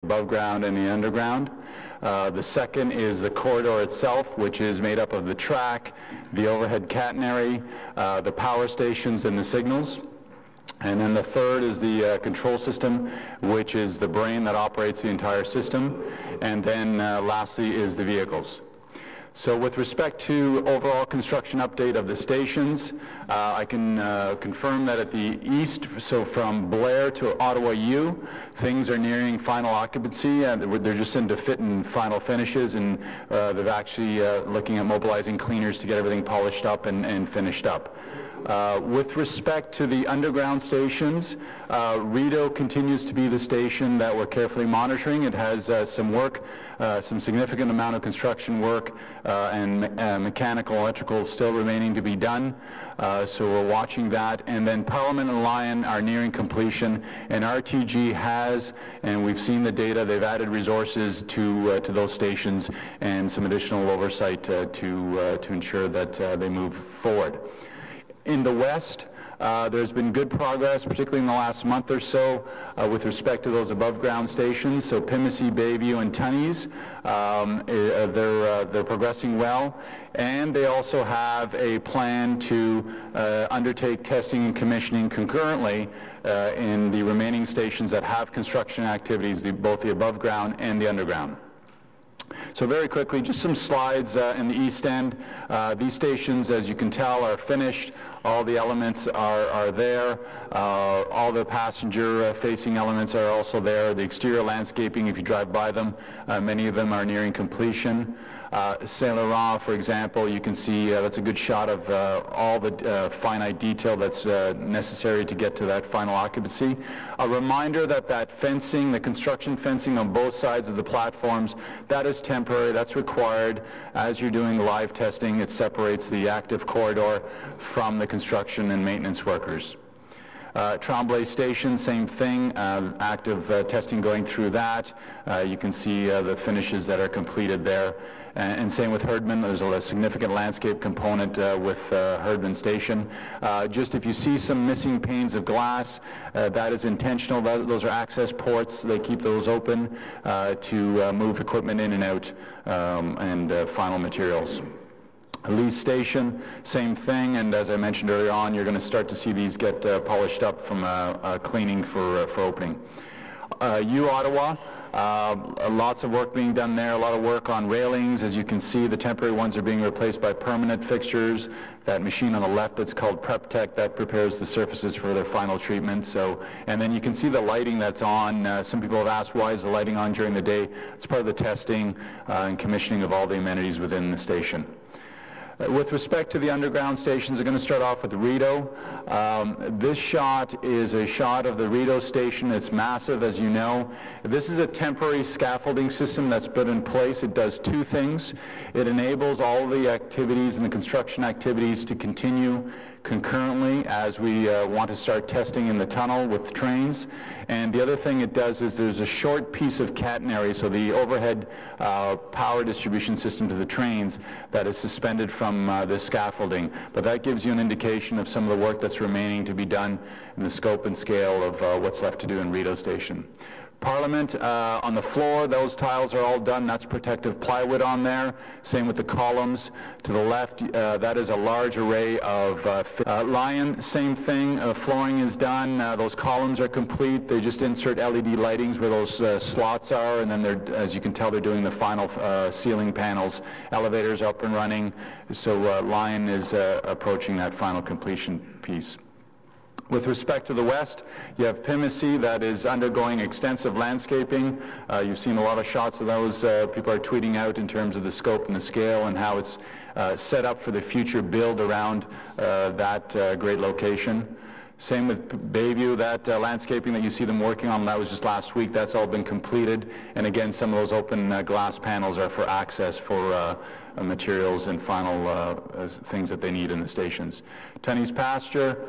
above ground and the underground. The second is the corridor itself, which is made up of the track, the overhead catenary, the power stations, and the signals. And then the third is the control system, which is the brain that operates the entire system. And then lastly is the vehicles. So with respect to overall construction update of the stations, I can confirm that at the east, so from Blair to Ottawa U, things are nearing final occupancy. They're just into fit and final finishes, and they're actually looking at mobilizing cleaners to get everything polished up and finished up. With respect to the underground stations, Rideau continues to be the station that we're carefully monitoring. It has some work, some significant amount of construction work and mechanical, electrical still remaining to be done. So we're watching that. And then Parliament and Lyon are nearing completion, and RTG has, and we've seen the data, they've added resources to those stations and some additional oversight to ensure that they move forward. In the West, there's been good progress, particularly in the last month or so, with respect to those above-ground stations. So Pimisi, Bayview, and Tunney's, they're progressing well. And they also have a plan to undertake testing and commissioning concurrently in the remaining stations that have construction activities, both the above-ground and the underground. So very quickly, just some slides in the East End. These stations, as you can tell, are finished. All the elements are there. All the passenger-facing elements are also there. The exterior landscaping, if you drive by them, many of them are nearing completion. Saint Laurent, for example, you can see that's a good shot of all the finite detail that's necessary to get to that final occupancy. A reminder that fencing, the construction fencing on both sides of the platforms, that is temporary, that's required. As you're doing live testing, it separates the active corridor from the construction and maintenance workers. Tremblay Station, same thing, active testing going through that. You can see the finishes that are completed there. And same with Herdman. There's a significant landscape component with Herdman Station. Just if you see some missing panes of glass, that is intentional. Those are access ports. They keep those open to move equipment in and out and final materials. Lee's Station, same thing, and as I mentioned earlier on, you're going to start to see these get polished up from cleaning for opening. Ottawa, lots of work being done there, a lot of work on railings. As you can see, the temporary ones are being replaced by permanent fixtures. That machine on the left that's called PrepTech, that prepares the surfaces for their final treatment. So, and then you can see the lighting that's on. Some people have asked, why is the lighting on during the day? It's part of the testing and commissioning of all the amenities within the station. With respect to the underground stations, I'm going to start off with Rideau. This shot is a shot of the Rideau station. It's massive, as you know. This is a temporary scaffolding system that's put in place. It does two things. It enables all of the activities and the construction activities to continue concurrently as we want to start testing in the tunnel with trains. And the other thing it does is there's a short piece of catenary, so the overhead power distribution system to the trains, that is suspended from this scaffolding. But that gives you an indication of some of the work that's remaining to be done in the scope and scale of what's left to do in Rideau Station. Parliament, on the floor, those tiles are all done. That's protective plywood on there. Same with the columns. To the left, that is a large array of Lyon, same thing. Flooring is done. Those columns are complete. They just insert LED lightings where those slots are, and then they're, as you can tell, they're doing the final ceiling panels. Elevators up and running. So Lyon is approaching that final completion piece. With respect to the west, you have Pimisi that is undergoing extensive landscaping. You've seen a lot of shots of those. People are tweeting out in terms of the scope and the scale and how it's set up for the future build around that great location. Same with Bayview, that landscaping that you see them working on, that was just last week, that's all been completed. And again, some of those open glass panels are for access for materials and final things that they need in the stations. Tunney's Pasture,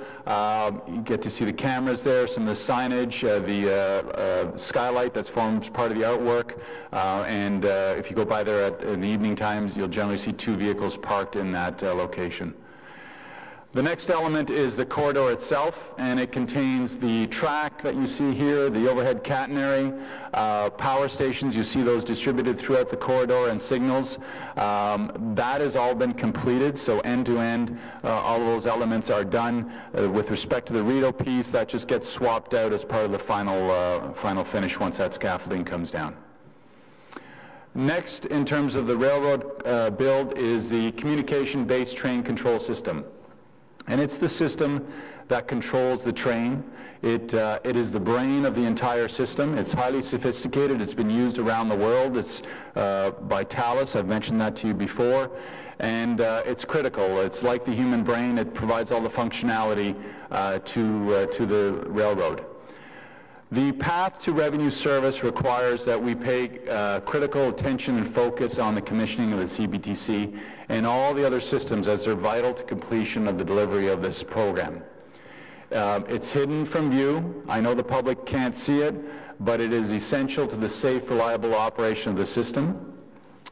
you get to see the cameras there, some of the signage, the skylight that forms part of the artwork. And if you go by there in the evening times, you'll generally see two vehicles parked in that location. The next element is the corridor itself, and it contains the track that you see here, the overhead catenary, power stations. You see those distributed throughout the corridor, and signals. That has all been completed, so end-to-end, all of those elements are done. With respect to the Rideau piece, that just gets swapped out as part of the final finish once that scaffolding comes down. Next, in terms of the railroad build, is the communication-based train control system. And it's the system that controls the train. It is the brain of the entire system. It's highly sophisticated. It's been used around the world. It's by Thales. I've mentioned that to you before. And it's critical. It's like the human brain. It provides all the functionality to the railroad. The path to revenue service requires that we pay critical attention and focus on the commissioning of the CBTC and all the other systems as they're vital to completion of the delivery of this program. It's hidden from view. I know the public can't see it, but it is essential to the safe, reliable operation of the system.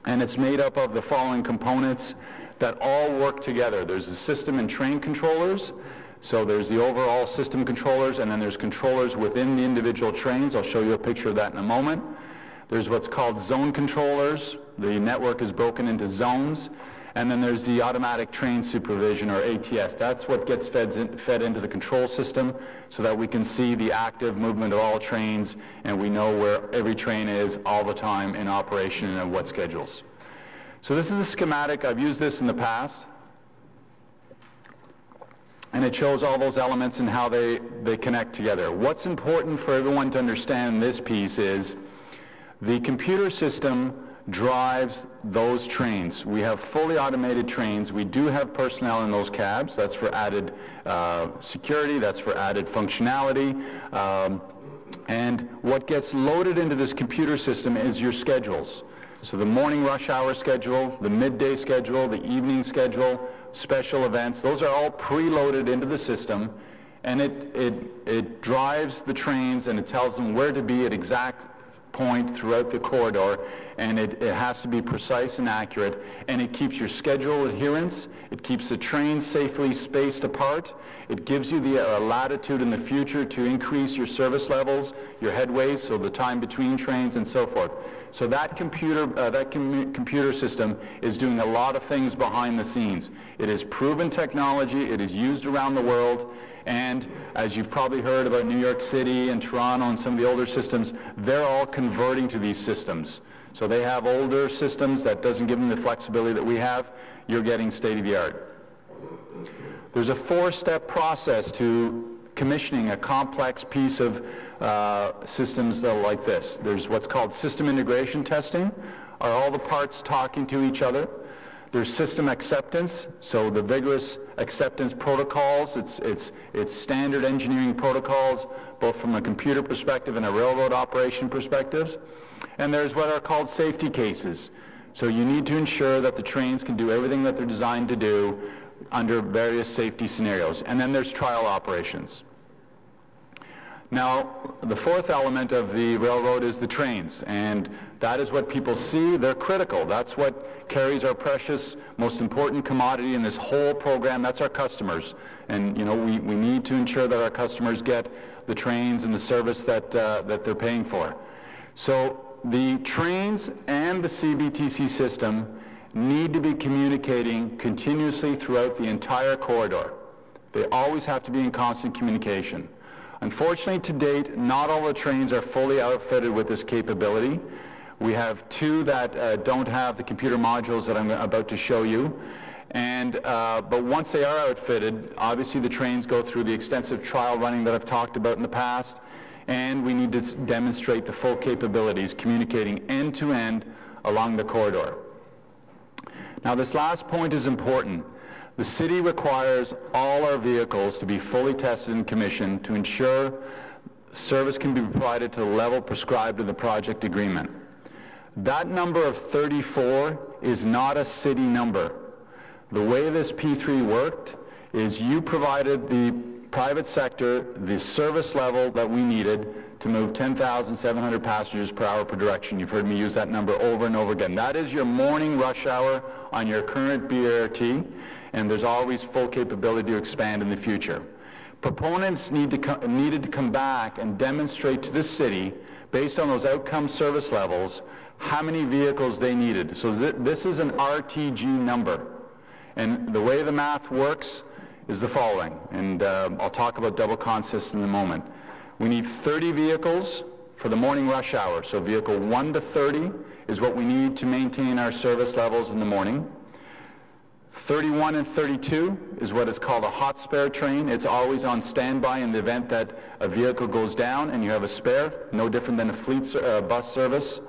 And it's made up of the following components that all work together. There's the system and train controllers. So there's the overall system controllers, and then there's controllers within the individual trains. I'll show you a picture of that in a moment. There's what's called zone controllers. The network is broken into zones. And then there's the automatic train supervision, or ATS. That's what gets fed into the control system so that we can see the active movement of all trains, and we know where every train is all the time in operation and at what schedules. So this is the schematic. I've used this in the past. And it shows all those elements and how they connect together. What's important for everyone to understand in this piece is the computer system drives those trains. We have fully automated trains. We do have personnel in those cabs. That's for added security. That's for added functionality. And what gets loaded into this computer system is your schedules. So the morning rush hour schedule, the midday schedule, the evening schedule, special events, those are all preloaded into the system, and it drives the trains, and it tells them where to be at exact point throughout the corridor, and it has to be precise and accurate, and it keeps your schedule adherence, it keeps the trains safely spaced apart, it gives you the latitude in the future to increase your service levels, your headways, so the time between trains and so forth. So that computer system is doing a lot of things behind the scenes. It is proven technology, it is used around the world, and as you've probably heard about New York City and Toronto and some of the older systems, they're all converting to these systems. So they have older systems that doesn't give them the flexibility that we have. You're getting state-of-the-art. There's a 4-step process to commissioning a complex piece of systems like this. There's what's called system integration testing. Are all the parts talking to each other? There's system acceptance, so the vigorous acceptance protocols. It's standard engineering protocols, both from a computer perspective and a railroad operation perspective. And there's what are called safety cases. So you need to ensure that the trains can do everything that they're designed to do under various safety scenarios. And then there's trial operations. Now, the fourth element of the railroad is the trains, and that is what people see. They're critical. That's what carries our precious, most important commodity in this whole program. That's our customers. And, you know, we need to ensure that our customers get the trains and the service that they're paying for. So the trains and the CBTC system need to be communicating continuously throughout the entire corridor. They always have to be in constant communication. Unfortunately, to date, not all the trains are fully outfitted with this capability. We have 2 that don't have the computer modules that I'm about to show you. But once they are outfitted, obviously the trains go through the extensive trial running that I've talked about in the past, and we need to demonstrate the full capabilities, communicating end-to-end along the corridor. Now, this last point is important. The city requires all our vehicles to be fully tested and commissioned to ensure service can be provided to the level prescribed in the project agreement. That number of 34 is not a city number. The way this P3 worked is you provided the private sector the service level that we needed to move 10,700 passengers per hour per direction. You've heard me use that number over and over again. That is your morning rush hour on your current BRT. and there's always full capability to expand in the future. Proponents needed to come back and demonstrate to the city, based on those outcome service levels, how many vehicles they needed. So this is an RTG number. And the way the math works is the following, and I'll talk about double consists in a moment. We need 30 vehicles for the morning rush hour. So vehicle 1 to 30 is what we need to maintain our service levels in the morning. 31 and 32 is what is called a hot spare train. It's always on standby in the event that a vehicle goes down and you have a spare, no different than a fleet bus service.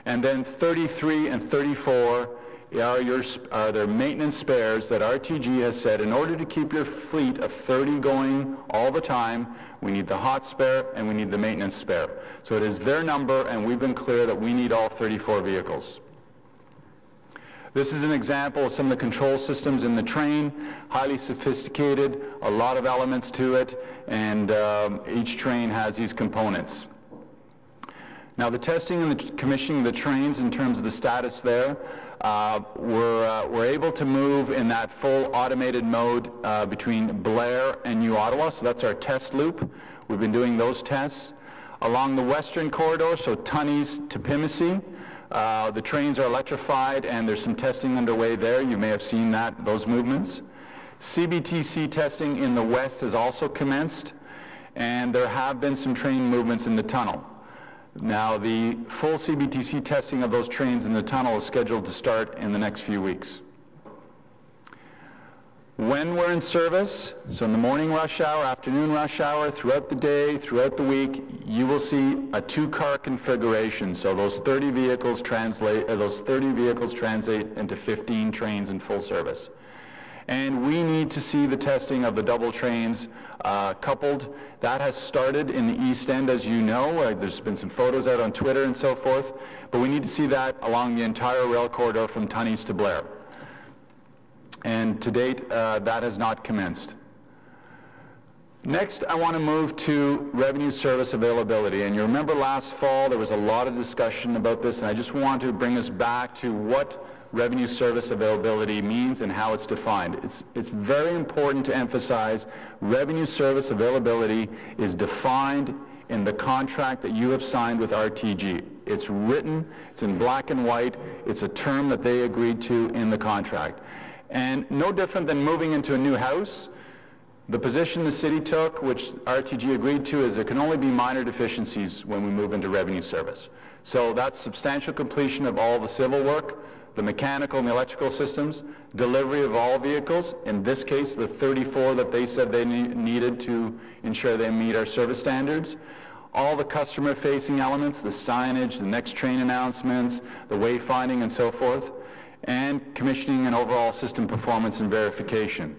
And then 33 and 34 are their maintenance spares that RTG has said, in order to keep your fleet of 30 going all the time, we need the hot spare and we need the maintenance spare. So it is their number, and we've been clear that we need all 34 vehicles. This is an example of some of the control systems in the train, highly sophisticated, a lot of elements to it, and each train has these components. Now the testing and the commissioning of the trains, in terms of the status there, we're able to move in that full automated mode between Blair and New Ottawa, so that's our test loop. We've been doing those tests. Along the western corridor, so Tunney's to Pimisi, the trains are electrified, and there's some testing underway there. You may have seen those movements. CBTC testing in the west has also commenced, and there have been some train movements in the tunnel. Now, the full CBTC testing of those trains in the tunnel is scheduled to start in the next few weeks. When we're in service, so in the morning rush hour, afternoon rush hour, throughout the day, throughout the week, you will see a two-car configuration. So those 30 vehicles translate into 15 trains in full service. And we need to see the testing of the double trains coupled. That has started in the East End, as you know. There's been some photos out on Twitter and so forth. But we need to see that along the entire rail corridor from Tunney's to Blair. And to date, that has not commenced. Next, I want to move to revenue service availability. And you remember last fall, there was a lot of discussion about this, and I just want to bring us back to what revenue service availability means and how it's defined. It's very important to emphasize revenue service availability is defined in the contract that you have signed with RTG. It's written, it's in black and white, it's a term that they agreed to in the contract. And no different than moving into a new house, the position the city took, which RTG agreed to, is there can only be minor deficiencies when we move into revenue service. So that's substantial completion of all the civil work, the mechanical and the electrical systems, delivery of all vehicles, in this case the 34 that they said they needed to ensure they meet our service standards, all the customer-facing elements, the signage, the next train announcements, the wayfinding and so forth, and commissioning and overall system performance and verification.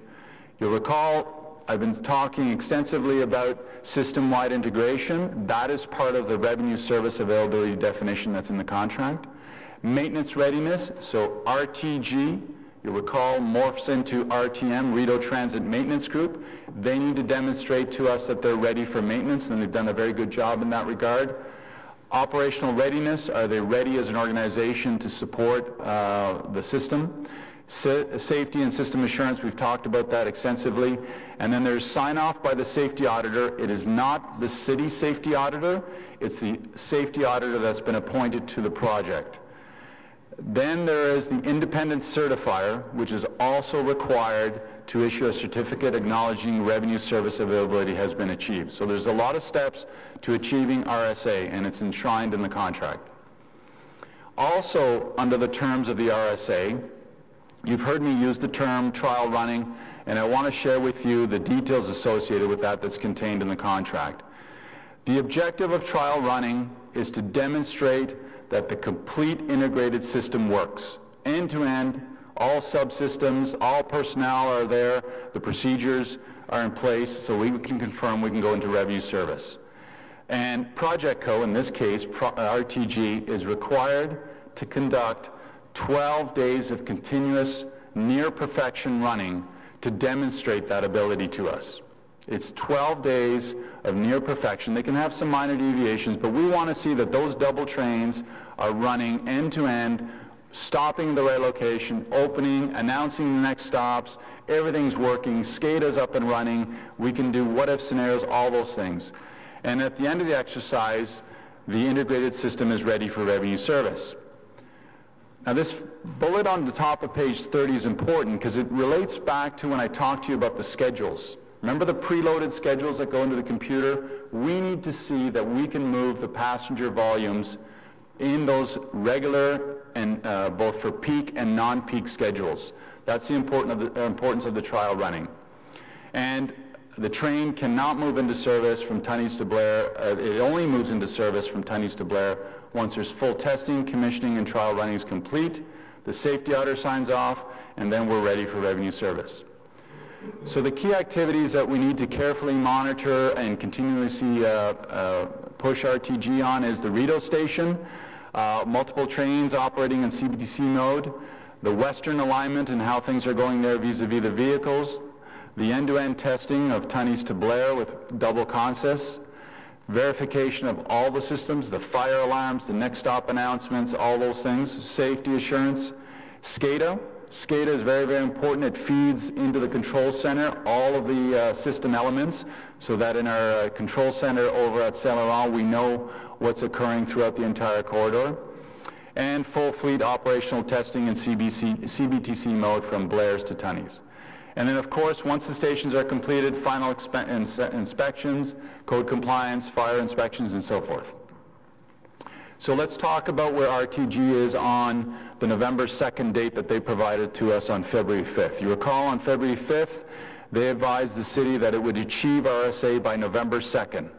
You'll recall I've been talking extensively about system-wide integration. That is part of the revenue service availability definition that's in the contract. Maintenance readiness, so RTG, you'll recall, morphs into RTM, Rideau Transit Maintenance Group. They need to demonstrate to us that they're ready for maintenance, and they've done a very good job in that regard. Operational readiness, are they ready as an organization to support the system? Safety and system assurance, we've talked about that extensively. And then there's sign-off by the safety auditor. It is not the city safety auditor, it's the safety auditor that's been appointed to the project. Then there is the independent certifier, which is also required to issue a certificate acknowledging revenue service availability has been achieved. So there's a lot of steps to achieving RSA, and it's enshrined in the contract. Also, under the terms of the RSA, you've heard me use the term trial running, and I want to share with you the details associated with that that's contained in the contract. The objective of trial running is to demonstrate that the complete integrated system works. End-to-end, all subsystems, all personnel are there, the procedures are in place, so we can confirm we can go into revenue service. And Project Co, in this case, RTG, is required to conduct 12 days of continuous near-perfection running to demonstrate that ability to us. It's 12 days of near perfection. They can have some minor deviations, but we want to see that those double trains are running end-to-end stopping the right location, opening, announcing the next stops, everything's working, SCADA's up and running, we can do what-if scenarios, all those things. And at the end of the exercise, the integrated system is ready for revenue service. Now this bullet on the top of page 30 is important because it relates back to when I talked to you about the schedules. Remember the preloaded schedules that go into the computer? We need to see that we can move the passenger volumes in those regular and both for peak and non-peak schedules. That's the importance of the trial running. And the train cannot move into service from Tunney's to Blair. It only moves into service from Tunney's to Blair once there's full testing, commissioning, and trial running is complete. The safety auditor signs off, and then we're ready for revenue service. So the key activities that we need to carefully monitor and continuously push RTG on is the Rideau station, multiple trains operating in CBTC mode, the western alignment and how things are going there vis-a-vis the vehicles, the end-to-end testing of Tunney's to Blair with double consists, verification of all the systems, the fire alarms, the next stop announcements, all those things, safety assurance, SCADA. SCADA is very, very important. It feeds into the control center all of the system elements so that in our control center over at Saint Laurent we know what's occurring throughout the entire corridor. And full fleet operational testing in CBTC mode from Blair's to Tunney's. And then of course once the stations are completed, final inspections, code compliance, fire inspections and so forth. So let's talk about where RTG is on the November 2nd date that they provided to us on February 5th. You recall on February 5th, they advised the city that it would achieve RSA by November 2nd.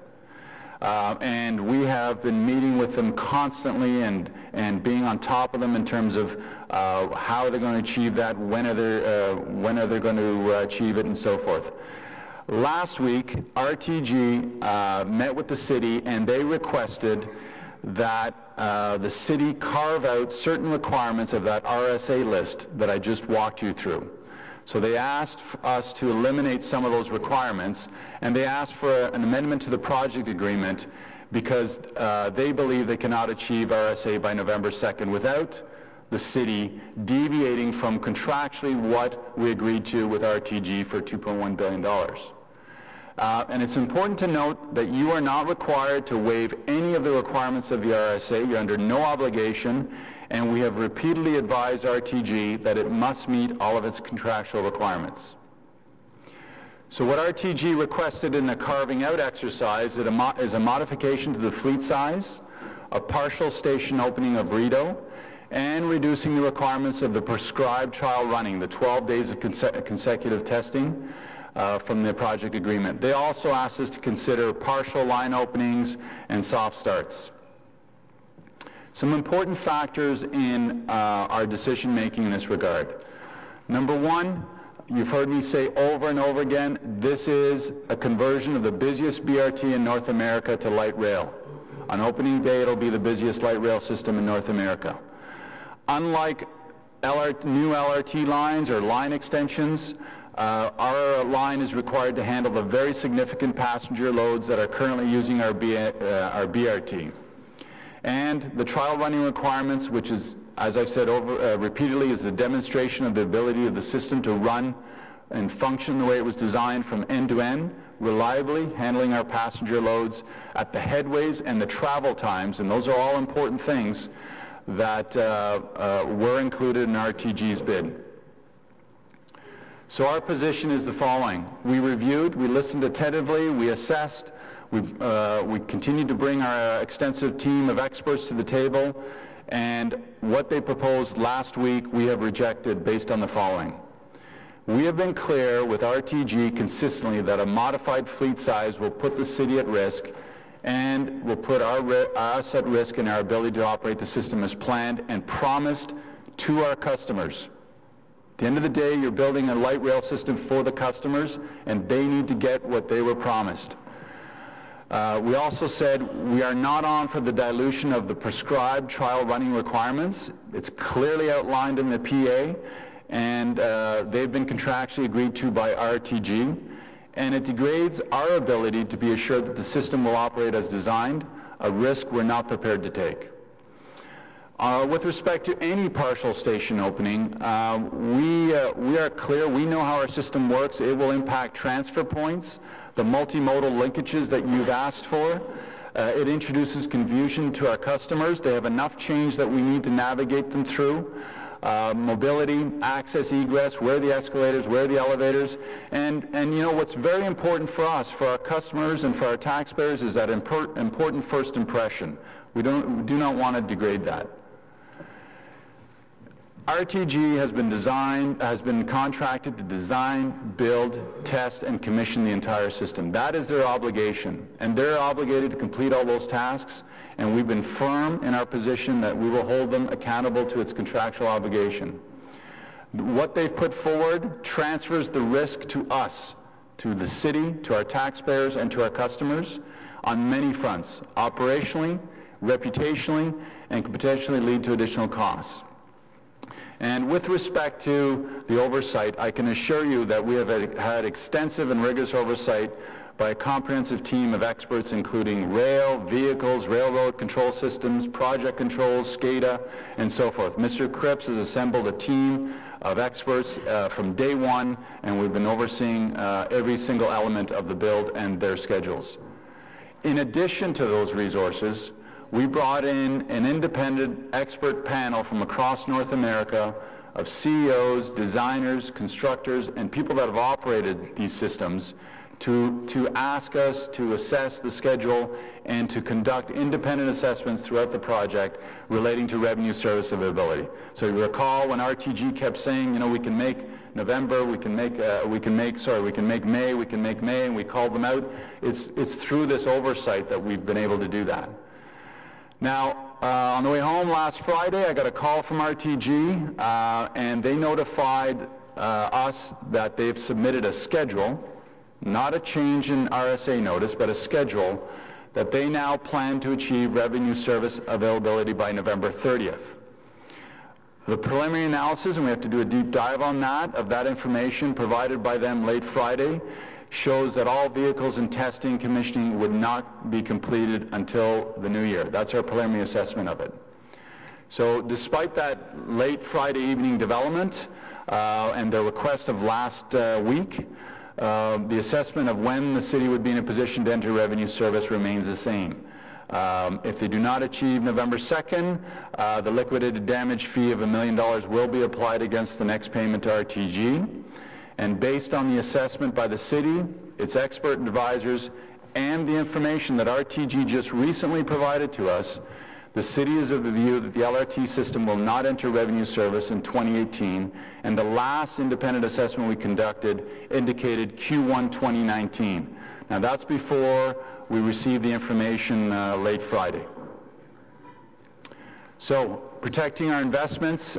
And we have been meeting with them constantly and being on top of them in terms of how they're going to achieve that, when are they going to achieve it, and so forth. Last week, RTG met with the city and they requested that the city carve out certain requirements of that RSA list that I just walked you through. So they asked us to eliminate some of those requirements, and they asked for an amendment to the project agreement because they believe they cannot achieve RSA by November 2nd without the city deviating from contractually what we agreed to with RTG for $2.1 billion. And it's important to note that you are not required to waive any of the requirements of the RSA. You're under no obligation, and we have repeatedly advised RTG that it must meet all of its contractual requirements. So what RTG requested in the carving out exercise is a modification to the fleet size, a partial station opening of Rideau, and reducing the requirements of the prescribed trial running, the 12 days of consecutive testing, from the project agreement. They also asked us to consider partial line openings and soft starts. Some important factors in our decision making in this regard. Number one, you've heard me say over and over again, this is a conversion of the busiest BRT in North America to light rail. On opening day, it'll be the busiest light rail system in North America. Unlike new LRT lines or line extensions, our line is required to handle the very significant passenger loads that are currently using our BRT. And the trial running requirements, which is, as I've said repeatedly, is the demonstration of the ability of the system to run and function the way it was designed from end to end, reliably handling our passenger loads at the headways and the travel times, and those are all important things that were included in RTG's bid. So our position is the following. We reviewed, we listened attentively, we assessed, we continued to bring our extensive team of experts to the table, and what they proposed last week we have rejected based on the following. We have been clear with RTG consistently that a modified fleet size will put the city at risk and will put us at risk in our ability to operate the system as planned and promised to our customers. At the end of the day, you're building a light rail system for the customers, and they need to get what they were promised. We also said we are not on for the dilution of the prescribed trial running requirements. It's clearly outlined in the PA, and they've been contractually agreed to by RTG, and it degrades our ability to be assured that the system will operate as designed, a risk we're not prepared to take. With respect to any partial station opening, we are clear. We know how our system works. It will impact transfer points, the multimodal linkages that you've asked for. It introduces confusion to our customers. They have enough change that we need to navigate them through. Mobility, access, egress, where are the escalators, where are the elevators, and you know what's very important for us, for our customers and for our taxpayers, is that important first impression. We do not want to degrade that. RTG has been contracted to design, build, test, and commission the entire system. That is their obligation, and they're obligated to complete all those tasks, and we've been firm in our position that we will hold them accountable to its contractual obligation. What they've put forward transfers the risk to us, to the city, to our taxpayers, and to our customers on many fronts, operationally, reputationally, and could potentially lead to additional costs. And with respect to the oversight, I can assure you that we have had extensive and rigorous oversight by a comprehensive team of experts, including rail, vehicles, railroad control systems, project controls, SCADA, and so forth. Mr. Cripps has assembled a team of experts from day one, and we've been overseeing every single element of the build and their schedules. In addition to those resources, we brought in an independent expert panel from across North America of CEOs, designers, constructors, and people that have operated these systems to ask us to assess the schedule and to conduct independent assessments throughout the project relating to revenue service availability. So you recall when RTG kept saying, you know, we can make November, we can make May, we can make May, and we called them out. It's through this oversight that we've been able to do that. Now, on the way home last Friday, I got a call from RTG, and they notified us that they've submitted a schedule, not a change in RSA notice, but a schedule that they now plan to achieve revenue service availability by November 30th. The preliminary analysis, and we have to do a deep dive on that, of that information provided by them late Friday, shows that all vehicles and testing commissioning would not be completed until the new year. That's our preliminary assessment of it. So despite that late Friday evening development and the request of last week, the assessment of when the city would be in a position to enter revenue service remains the same. If they do not achieve November 2nd, the liquidated damage fee of $1 million will be applied against the next payment to RTG. And based on the assessment by the city, its expert advisors, and the information that RTG just recently provided to us, the city is of the view that the LRT system will not enter revenue service in 2018, and the last independent assessment we conducted indicated Q1 2019. Now that's before we received the information late Friday. So, protecting our investments,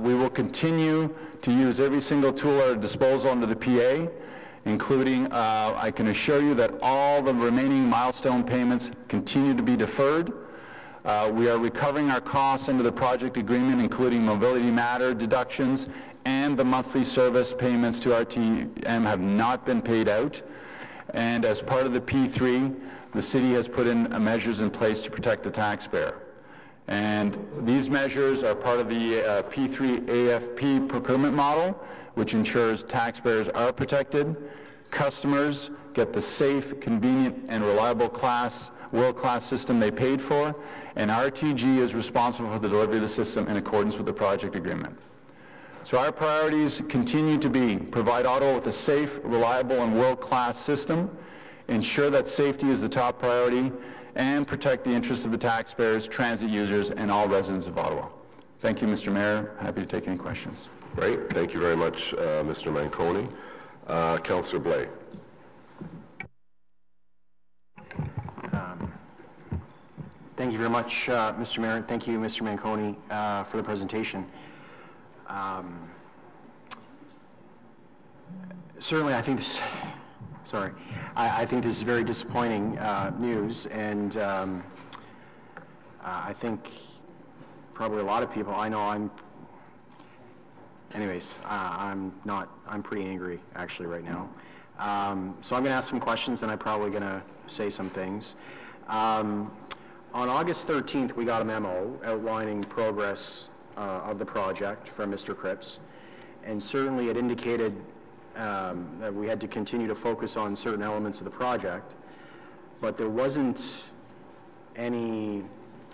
we will continue to use every single tool at our disposal under the PA, including, I can assure you that all the remaining milestone payments continue to be deferred. We are recovering our costs under the project agreement, including mobility matter deductions, and the monthly service payments to RTM have not been paid out. And as part of the P3, the city has put in measures in place to protect the taxpayer. And these measures are part of the P3 AFP procurement model, which ensures taxpayers are protected, customers get the safe, convenient, and reliable world-class system they paid for, and RTG is responsible for the delivery of the system in accordance with the project agreement. So our priorities continue to be provide Ottawa with a safe, reliable, and world-class system, ensure that safety is the top priority, and protect the interests of the taxpayers, transit users, and all residents of Ottawa. Thank you, Mr. Mayor. Happy to take any questions. Great. Thank you very much, Mr. Manconi. Councillor Blais. Thank you very much, Mr. Mayor. Thank you, Mr. Manconi, for the presentation. Certainly, I think this... Sorry. I think this is very disappointing news, and I think probably a lot of people, anyways, I'm pretty angry actually right now. So I'm going to ask some questions, and I'm probably going to say some things. On August 13th, we got a memo outlining progress of the project from Mr. Cripps, and certainly it indicated that we had to continue to focus on certain elements of the project, but there wasn't any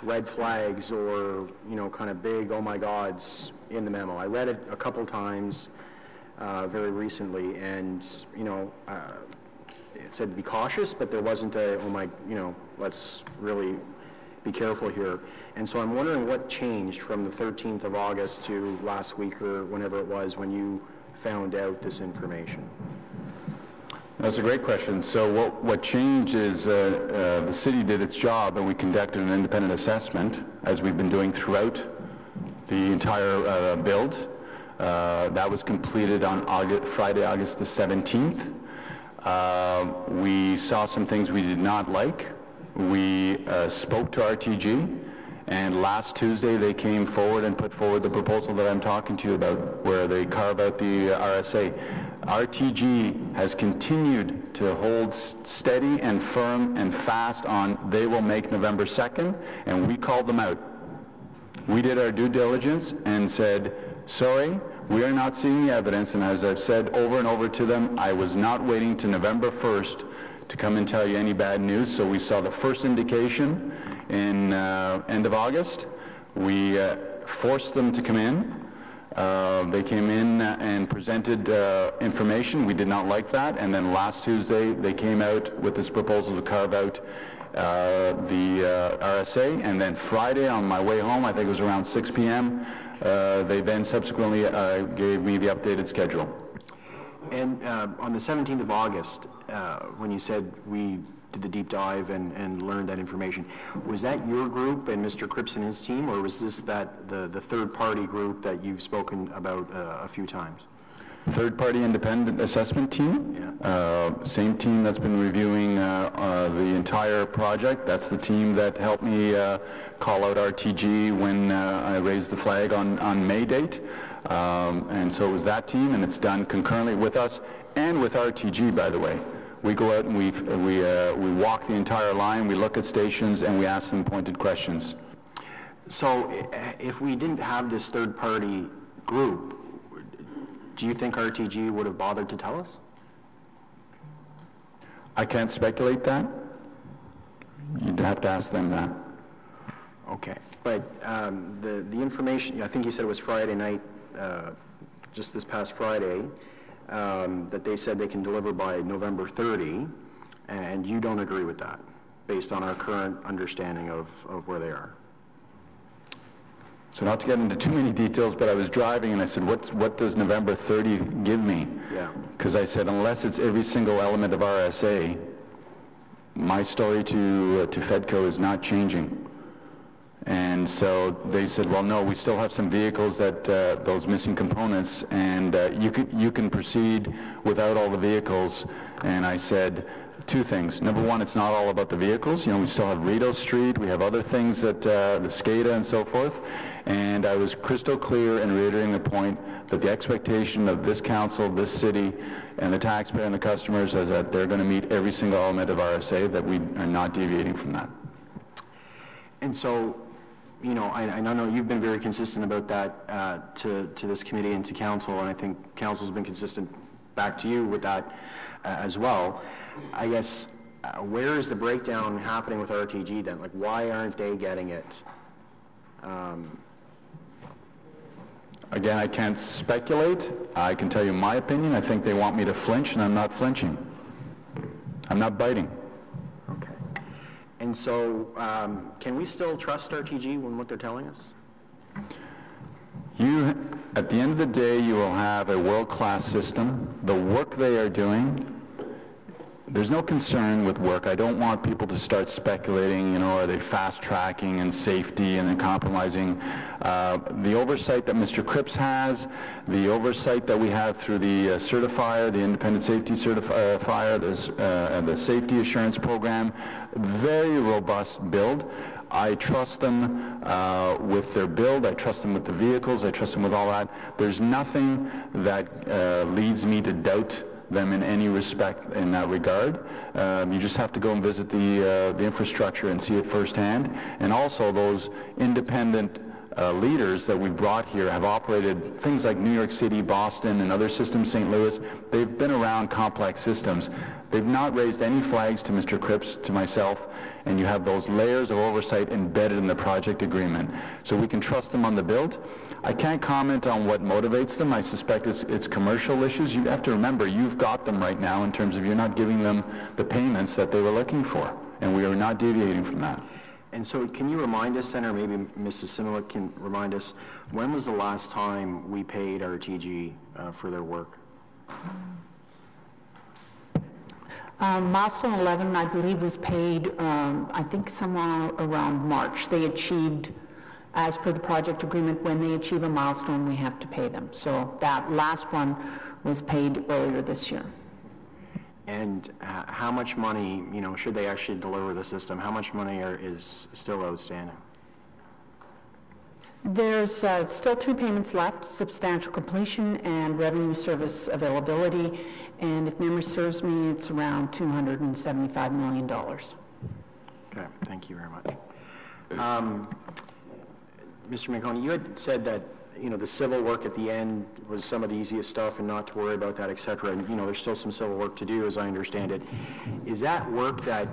red flags or, you know, kind of big oh my gods in the memo. I read it a couple times very recently, and, you know, it said be cautious, but there wasn't a, oh my, you know, let's really be careful here. And so I'm wondering what changed from the 13th of August to last week or whenever it was when you found out this information. That's a great question. So what changed is the city did its job, and we conducted an independent assessment, as we've been doing throughout the entire build. That was completed on Friday, August the 17th. We saw some things we did not like. We spoke to RTG, and last Tuesday they came forward and put forward the proposal that I'm talking to you about, where they carve out the RSA. RTG has continued to hold steady and firm and fast on they will make November 2nd, and we called them out. We did our due diligence and said, sorry, we are not seeing the evidence, and as I've said over and over to them, I was not waiting to November 1st to come and tell you any bad news. So we saw the first indication in end of August. We forced them to come in. They came in and presented information. We did not like that, and then last Tuesday they came out with this proposal to carve out the RSA, and then Friday on my way home, I think it was around 6 p.m., they then subsequently gave me the updated schedule. And on the 17th of August, when you said we did the deep dive and learned that information, was that your group and Mr. Cripps and his team, or was this the third-party group that you've spoken about a few times? Third-party independent assessment team. Yeah. Same team that's been reviewing the entire project. That's the team that helped me call out RTG when I raised the flag on May date. And so it was that team, and it's done concurrently with us and with RTG, by the way. We go out and we walk the entire line, we look at stations, and we ask them pointed questions. So if we didn't have this third-party group, do you think RTG would have bothered to tell us? I can't speculate that. You'd have to ask them that. Okay, but the information, I think you said it was Friday night, just this past Friday, that they said they can deliver by November 30, and you don't agree with that, based on our current understanding of where they are. So not to get into too many details, but I was driving and I said, what does November 30 give me? Yeah. Because I said, unless it's every single element of RSA, my story to Fedco is not changing. And so they said, well, no, we still have some vehicles that, those missing components, and you can proceed without all the vehicles. And I said, two things. Number one, it's not all about the vehicles. You know, we still have Rideau Street, we have other things that, the SCADA and so forth. And I was crystal clear in reiterating the point that the expectation of this council, this city, and the taxpayer and the customers is that they're going to meet every single element of RSA, that we are not deviating from that. And so, you know, I know you've been very consistent about that to this committee and to council, and I think council's been consistent back to you with that as well. I guess, where is the breakdown happening with RTG then? Like, why aren't they getting it? Again, I can't speculate. I can tell you my opinion. I think they want me to flinch, and I'm not flinching. I'm not biting. Okay. And so, can we still trust RTG when what they're telling us? At the end of the day, you will have a world-class system. The work they are doing, there's no concern with work. I don't want people to start speculating, you know, are they fast-tracking and safety and then compromising. The oversight that Mr. Cripps has, the oversight that we have through the certifier, the independent safety certifier, the safety assurance program, very robust build. I trust them with their build, I trust them with the vehicles, I trust them with all that. There's nothing that leads me to doubt them in any respect in that regard. You just have to go and visit the infrastructure and see it firsthand. And also those independent leaders that we've brought here have operated things like New York City, Boston, and other systems, St. Louis. They've been around complex systems. They've not raised any flags to Mr. Cripps, to myself, and you have those layers of oversight embedded in the project agreement. So we can trust them on the build. I can't comment on what motivates them. I suspect it's commercial issues. You have to remember, you've got them right now in terms of you're not giving them the payments that they were looking for, and we are not deviating from that. And so can you remind us, then, or maybe Mrs. Simolik can remind us, when was the last time we paid RTG for their work? Milestone 11, I believe, was paid, I think, somewhere around March. They achieved, as per the project agreement, when they achieve a milestone, we have to pay them. So that last one was paid earlier this year. And how much money, you know, should they actually deliver the system, how much money is still outstanding? There's still 2 payments left, substantial completion and revenue service availability, and if memory serves me, it's around $275 million. Okay, thank you very much. Mr. Manconi, you had said that, you know, the civil work at the end was some of the easiest stuff and not to worry about that, et cetera, and, you know, there's still some civil work to do, as I understand it. Is that work that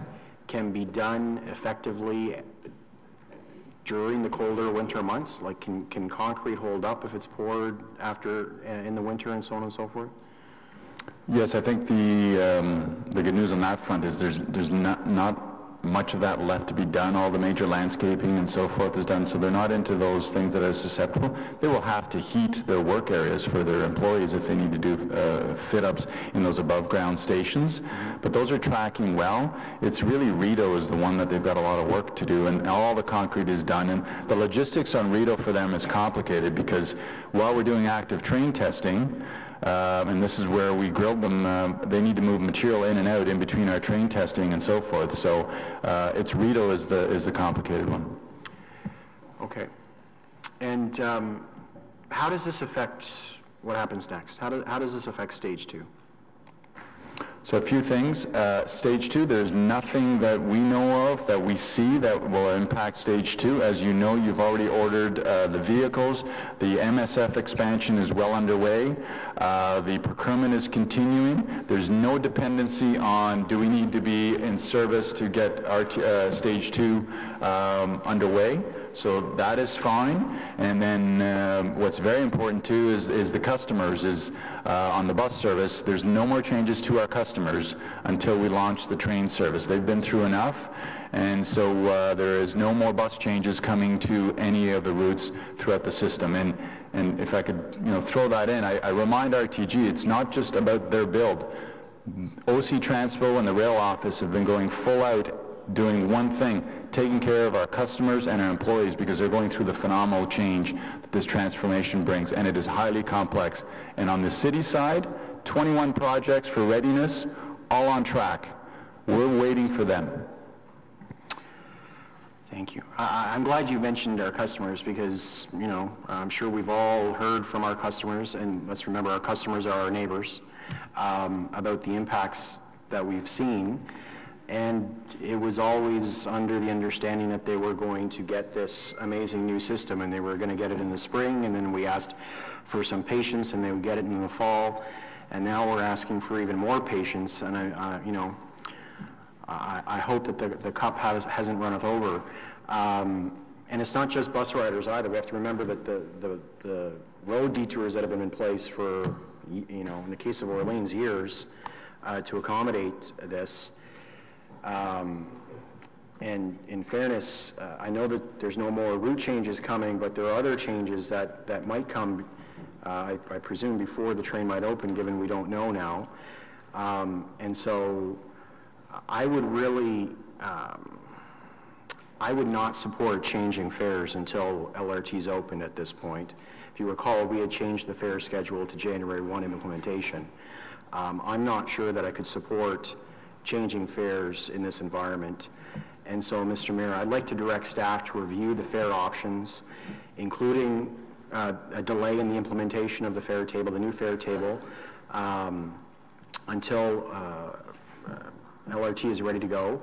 can be done effectively during the colder winter months? Like, can concrete hold up if it's poured after in the winter and so on and so forth? Yes, I think the good news on that front is there's not much of that left to be done. All the major landscaping and so forth is done, so they're not into those things that are susceptible. They will have to heat their work areas for their employees if they need to do fit-ups in those above-ground stations, but those are tracking well. It's really Rideau is the one that they've got a lot of work to do, and all the concrete is done, and the logistics on Rideau for them is complicated because while we're doing active train testing, and this is where we grilled them, they need to move material in and out in between our train testing and so forth. So it's Rideau is the complicated one. Okay. And how does this affect what happens next? How does this affect stage 2? So a few things. Stage 2, there's nothing that we know of that we see that will impact stage 2. As you know, you've already ordered the vehicles. The MSF expansion is well underway. The procurement is continuing. There's no dependency on do we need to be in service to get our stage 2 underway. So that is fine. And then what's very important too is the customers, on the bus service, there's no more changes to our customers until we launch the train service. They've been through enough, and so there is no more bus changes coming to any of the routes throughout the system. And if I could throw that in, I remind RTG, it's not just about their build. OC Transpo and the rail office have been going full out doing one thing, taking care of our customers and our employees, because they're going through the phenomenal change that this transformation brings, and it is highly complex. And on the city side, 21 projects for readiness, all on track. We're waiting for them. Thank you. I'm glad you mentioned our customers because, I'm sure we've all heard from our customers, and let's remember our customers are our neighbors, about the impacts that we've seen. And it was always under the understanding that they were going to get this amazing new system, and they were going to get it in the spring, and then we asked for some patience, and they would get it in the fall, and now we're asking for even more patience. And I hope that the cup hasn't runneth over. And it's not just bus riders either. We have to remember that the road detours that have been in place for, in the case of Orleans, years to accommodate this. And in fairness, I know that there's no more route changes coming, but there are other changes that might come, I presume, before the train might open, given we don't know now. And so I would really, I would not support changing fares until LRT's open at this point. If you recall, we had changed the fare schedule to January 1 implementation. I'm not sure that I could support changing fares in this environment. And so, Mr. Mayor, I'd like to direct staff to review the fare options, including a delay in the implementation of the fare table, the new fare table, until LRT is ready to go.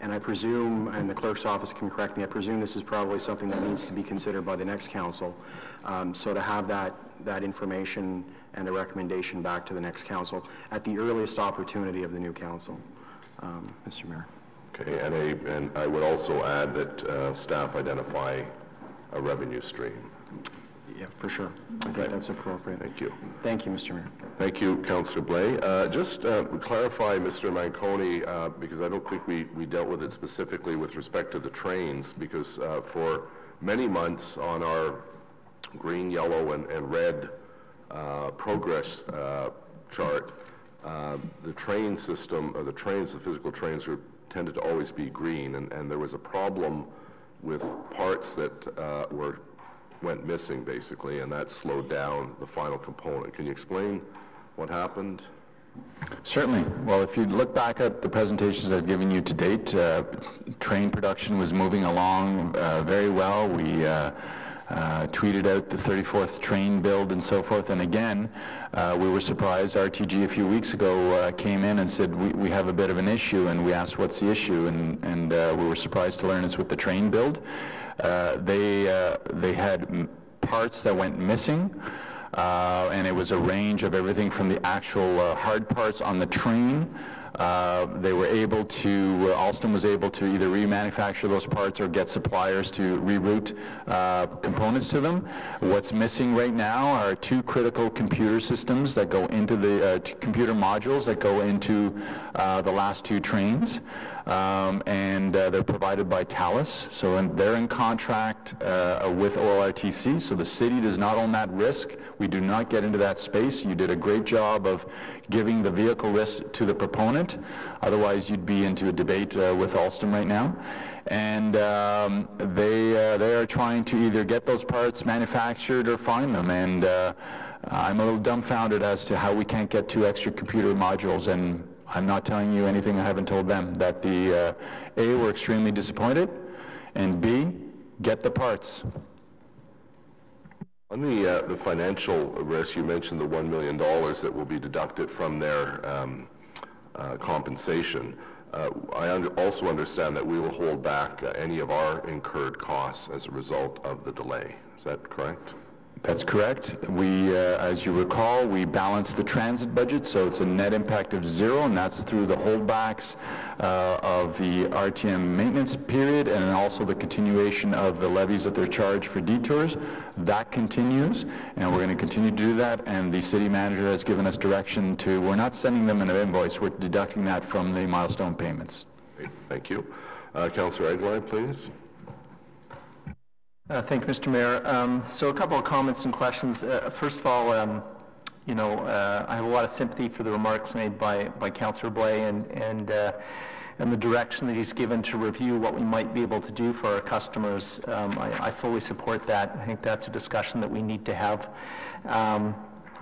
And I presume, and the clerk's office can correct me, I presume this is probably something that needs to be considered by the next council. So to have that information and a recommendation back to the next council at the earliest opportunity of the new council, Mr. Mayor. Okay, and I would also add that staff identify a revenue stream. Yeah, for sure. I think that's appropriate. Thank you. Thank you, Mr. Mayor. Thank you, Councillor Blais. Just clarify, Mr. Manconi, because I don't think we dealt with it specifically with respect to the trains, because for many months on our green, yellow, and red progress chart, the train system, or the physical trains tended to always be green, and there was a problem with parts that went missing, basically, and that slowed down the final component. Can you explain what happened? Certainly. Well, if you look back at the presentations I've given you to date, train production was moving along very well. We tweeted out the 34th train build and so forth, and again, we were surprised. RTG a few weeks ago came in and said, we have a bit of an issue, and we asked what's the issue, and we were surprised to learn it's with the train build. They had parts that went missing, and it was a range of everything from the actual hard parts on the train. They were able to, Alstom was able to either remanufacture those parts or get suppliers to reroute components to them. What's missing right now are two critical computer systems that go into the computer modules that go into the last two trains. And they're provided by Thales, so they're in contract with OLRTC, so the city does not own that risk. We do not get into that space. You did a great job of giving the vehicle risk to the proponent, otherwise you'd be into a debate with Alstom right now. And they are trying to either get those parts manufactured or find them, and I'm a little dumbfounded as to how we can't get two extra computer modules, and I'm not telling you anything I haven't told them, that A, we're extremely disappointed, and B, get the parts. On the financial risk, you mentioned the $1 million that will be deducted from their compensation. I also understand that we will hold back any of our incurred costs as a result of the delay. Is that correct? That's correct. We, as you recall, we balanced the transit budget, so it's a net impact of zero, and that's through the holdbacks of the RTM maintenance period and also the continuation of the levies that they're charged for detours. That continues, and we're going to continue to do that, and the city manager has given us direction to, we're not sending them an invoice, we're deducting that from the milestone payments. Great. Thank you. Councillor Aguilar, please. Thank you, Mr. Mayor. So a couple of comments and questions. First of all, you know, I have a lot of sympathy for the remarks made by Councillor Blais and the direction that he's given to review what we might be able to do for our customers. I fully support that. I think that's a discussion that we need to have,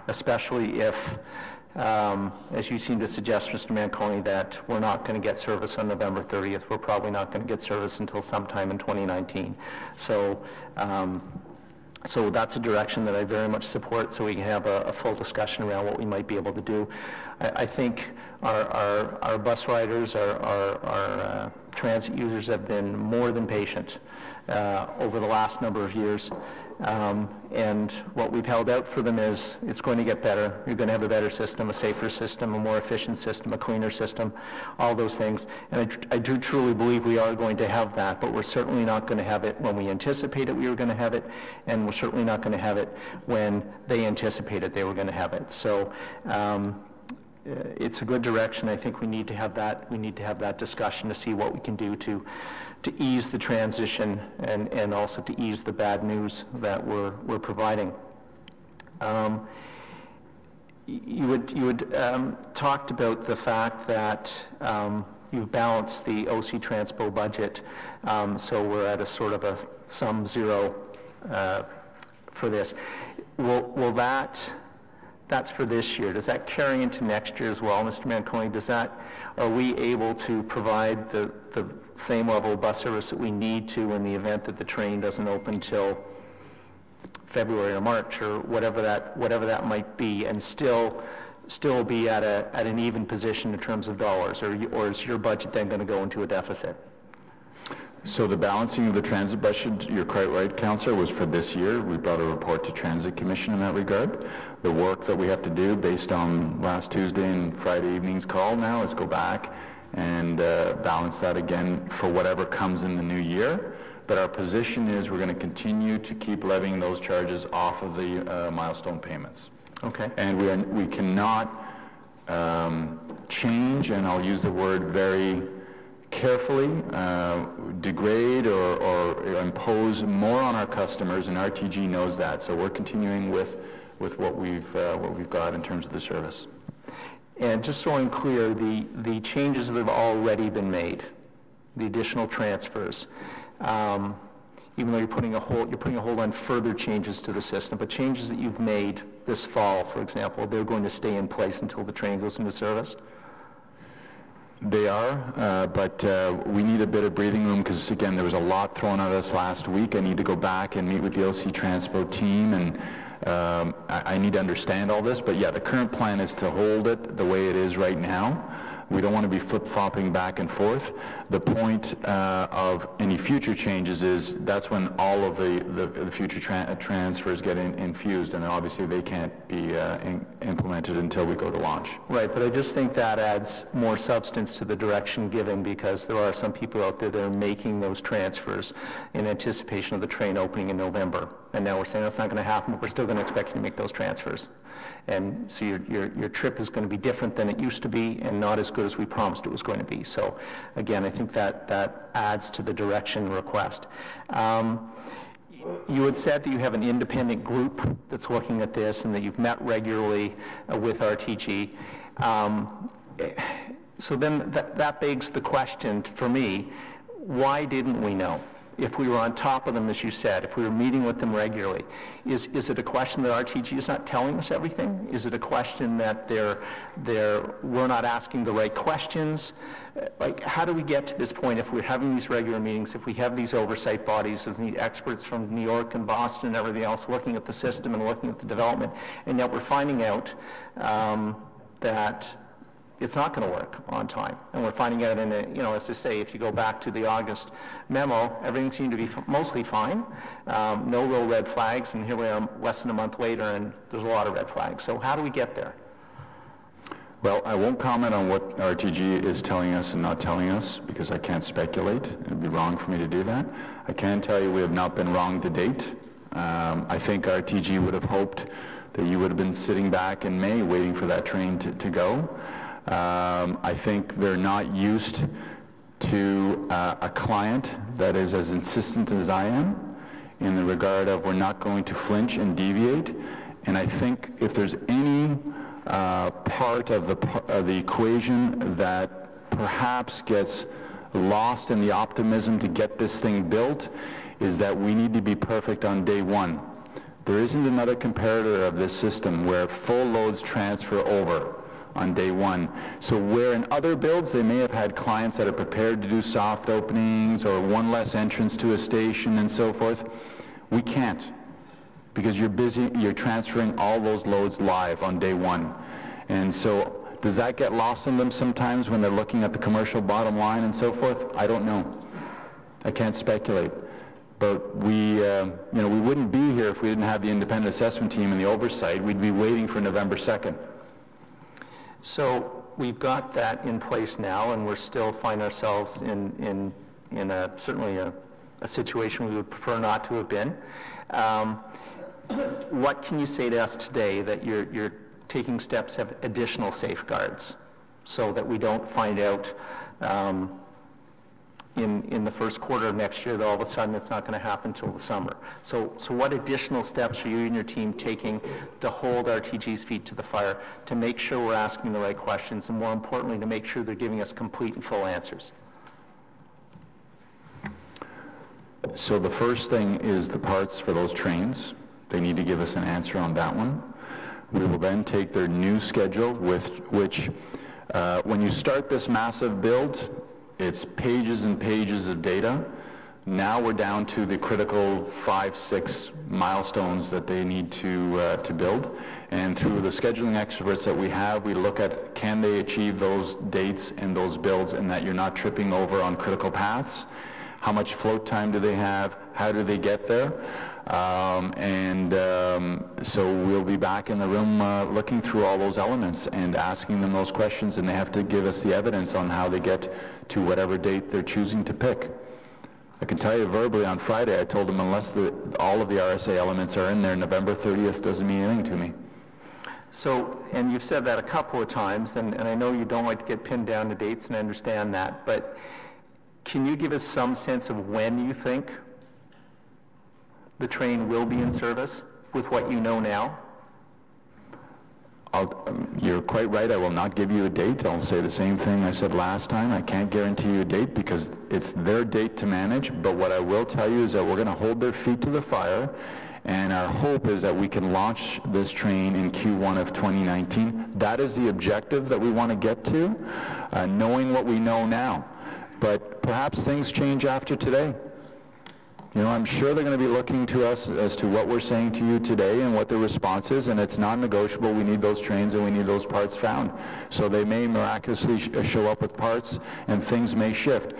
especially if, as you seem to suggest, Mr. Manconi, that we're not going to get service on November 30th. We're probably not going to get service until sometime in 2019. So, so that's a direction that I very much support, so we can have a full discussion around what we might be able to do. I think our bus riders, our transit users have been more than patient over the last number of years. And what we've held out for them is it's going to get better. You're going to have a better system, a safer system, a more efficient system, a cleaner system, all those things. And I do truly believe we are going to have that, but we're certainly not going to have it when we anticipated we were going to have it, and we're certainly not going to have it when they anticipated they were going to have it. So it's a good direction. I think we need to have that. We need to have that discussion to see what we can do to ease the transition and also to ease the bad news that we're providing. You had talked about the fact that you've balanced the OC Transpo budget, so we're at a sort of a sum zero for this. Will that's for this year. Does that carry into next year as well, Mr. Manconi? Are we able to provide the same level of bus service that we need to in the event that the train doesn't open till February or March or whatever that might be, and still still be at an even position in terms of dollars, or is your budget then going to go into a deficit? So the balancing of the transit budget, you're quite right, Councillor, was for this year. We brought a report to Transit Commission in that regard. The work that we have to do based on last Tuesday and Friday evening's call now is go back and balance that again for whatever comes in the new year. But our position is we're going to continue to keep levying those charges off of the milestone payments. Okay. And we cannot change, and I'll use the word very carefully, degrade or impose more on our customers, and RTG knows that. So we're continuing with what we've got in terms of the service. And just so I'm clear, the changes that have already been made, the additional transfers, even though you're putting a hold on further changes to the system, but changes that you've made this fall, for example, they're going to stay in place until the train goes into service? They are, but we need a bit of breathing room because, again, there was a lot thrown at us last week. I need to go back and meet with the OC Transpo team, and I need to understand all this. But yeah, the current plan is to hold it the way it is right now. We don't want to be flip-flopping back and forth. The point of any future changes is that's when all of the future transfers get infused, and obviously they can't be implemented until we go to launch. Right, but I just think that adds more substance to the direction given, because there are some people out there that are making those transfers in anticipation of the train opening in November. And now we're saying that's not going to happen, but we're still going to expect you to make those transfers. And so your trip is going to be different than it used to be and not as good as we promised it was going to be. So again, I think that adds to the direction request. You had said that you have an independent group that's looking at this and that you've met regularly with RTG. So then that begs the question for me, why didn't we know? If we were on top of them, as you said, if we were meeting with them regularly, is it a question that RTG is not telling us everything? Is it a question that we're not asking the right questions? Like, how do we get to this point if we're having these regular meetings, if we have these oversight bodies, as the experts from New York and Boston and everything else looking at the system and looking at the development, and yet we're finding out that it's not going to work on time. And we're finding out in as to say, if you go back to the August memo, everything seemed to be mostly fine. No real red flags, and here we are less than a month later, and there's a lot of red flags. So how do we get there? Well, I won't comment on what RTG is telling us and not telling us, because I can't speculate. It would be wrong for me to do that. I can tell you we have not been wrong to date. I think RTG would have hoped that you would have been sitting back in May waiting for that train to go. I think they're not used to a client that is as insistent as I am in the regard of we're not going to flinch and deviate. And I think if there's any part of the equation that perhaps gets lost in the optimism to get this thing built, is that we need to be perfect on day one. There isn't another comparator of this system where full loads transfer over on day one. So where in other builds they may have had clients that are prepared to do soft openings or one less entrance to a station and so forth, we can't, because you're busy, you're transferring all those loads live on day one. And so does that get lost in them sometimes when they're looking at the commercial bottom line and so forth? I don't know. I can't speculate. But we wouldn't be here if we didn't have the independent assessment team and the oversight. We'd be waiting for November 2nd. So we've got that in place now, and we're still find ourselves in certainly a situation we would prefer not to have been. What can you say to us today that you're taking steps to have additional safeguards so that we don't find out in the first quarter of next year that all of a sudden it's not going to happen until the summer? So what additional steps are you and your team taking to hold RTG's feet to the fire, to make sure we're asking the right questions, and more importantly, to make sure they're giving us complete and full answers? So the first thing is the parts for those trains. They need to give us an answer on that one. We will then take their new schedule, with which when you start this massive build, it's pages and pages of data. Now we're down to the critical 5, 6 milestones that they need to build. And through the scheduling experts that we have, we look at can they achieve those dates and those builds, and that you're not tripping over on critical paths. How much float time do they have? How do they get there? So we'll be back in the room looking through all those elements and asking them those questions, and they have to give us the evidence on how they get to whatever date they're choosing to pick. I can tell you verbally on Friday, I told them unless all of the RSA elements are in there, November 30th doesn't mean anything to me. So, and you've said that a couple of times, and I know you don't like to get pinned down to dates, and I understand that, but can you give us some sense of when you think the train will be in service with what you know now? You're quite right. I will not give you a date. I'll say the same thing I said last time. I can't guarantee you a date because it's their date to manage. But what I will tell you is that we're going to hold their feet to the fire. And our hope is that we can launch this train in Q1 of 2019. That is the objective that we want to get to, knowing what we know now. But perhaps things change after today. You know, I'm sure they're going to be looking to us as to what we're saying to you today and what the response is, and it's non-negotiable. We need those trains and we need those parts found. So they may miraculously show up with parts and things may shift.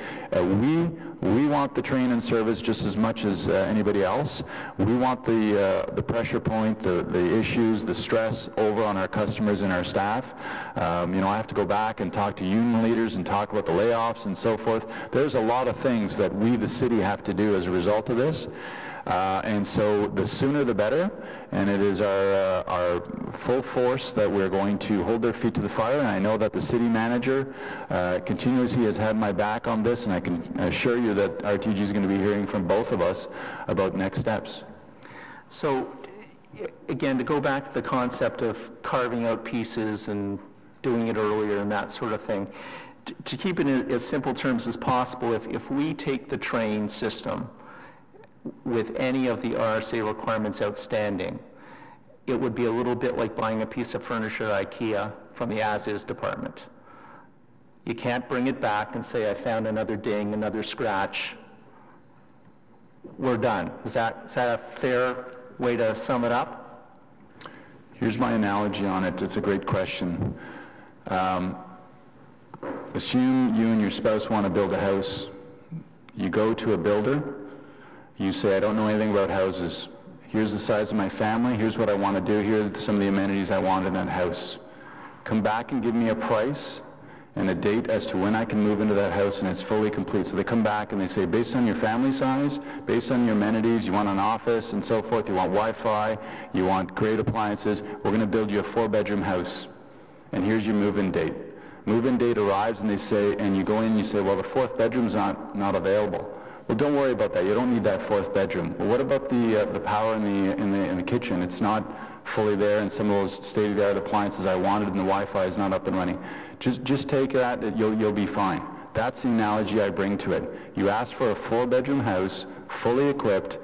We want the train in service just as much as anybody else. We want the pressure point, the issues, the stress over on our customers and our staff. You know, I have to go back and talk to union leaders and talk about the layoffs and so forth. There's a lot of things that we, the city, have to do as a result of this. And so the sooner the better, and it is our full force that we're going to hold their feet to the fire. And I know that the city manager continuously has had my back on this, and I can assure you that RTG is going to be hearing from both of us about next steps. So again, to go back to the concept of carving out pieces and doing it earlier and that sort of thing, to keep it in as simple terms as possible, if we take the train system with any of the RSA requirements outstanding, it would be a little bit like buying a piece of furniture at IKEA from the as-is department. You can't bring it back and say, I found another ding, another scratch. We're done. Is that a fair way to sum it up? Here's my analogy on it. It's a great question. Assume you and your spouse want to build a house. You go to a builder. You say, I don't know anything about houses. Here's the size of my family. Here's what I want to do. Here are some of the amenities I want in that house. Come back and give me a price and a date as to when I can move into that house and it's fully complete. So they come back and they say, based on your family size, based on your amenities, you want an office and so forth, you want Wi-Fi, you want great appliances, we're going to build you a 4-bedroom house. And here's your move-in date. Move-in date arrives and they say, and you go in and you say, well, the 4th bedroom's not available. Well, don't worry about that. You don't need that 4th bedroom. Well, what about the power in the kitchen? It's not fully there, and some of those state-of-the-art appliances I wanted, and the Wi-Fi is not up and running. Just take that. You'll be fine. That's the analogy I bring to it. You asked for a 4-bedroom house, fully equipped,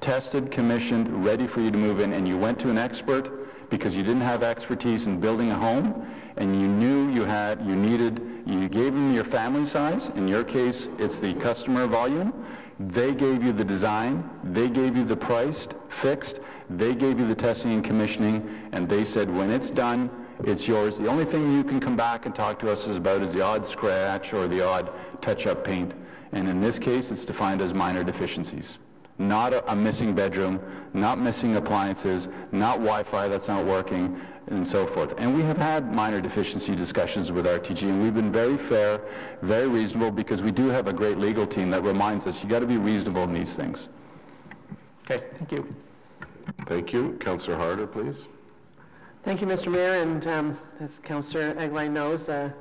tested, commissioned, ready for you to move in, and you went to an expert because you didn't have expertise in building a home, and you knew you gave them your family size. In your case, it's the customer volume. They gave you the design. They gave you the price fixed. They gave you the testing and commissioning, and they said, when it's done, it's yours. The only thing you can come back and talk to us about is the odd scratch or the odd touch-up paint. And in this case, it's defined as minor deficiencies. Not a missing bedroom, not missing appliances, not Wi-Fi that's not working, and so forth. And we have had minor deficiency discussions with RTG, and we've been very fair, very reasonable, because we do have a great legal team that reminds us, you got to be reasonable in these things. Okay, thank you. Thank you. Councillor Harder, please. Thank you, Mr. Mayor, and as Councillor Egline knows, I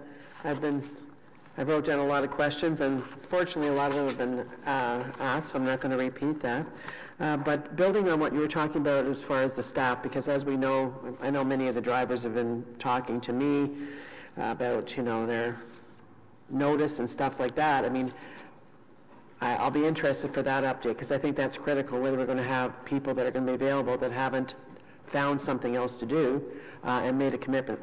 wrote down a lot of questions, and fortunately a lot of them have been asked, so I'm not going to repeat that. But building on what you were talking about as far as the staff, because as we know, I know many of the drivers have been talking to me about, their notice and stuff like that. I mean, I'll be interested for that update, because I think that's critical, whether we're going to have people that are going to be available that haven't found something else to do and made a commitment,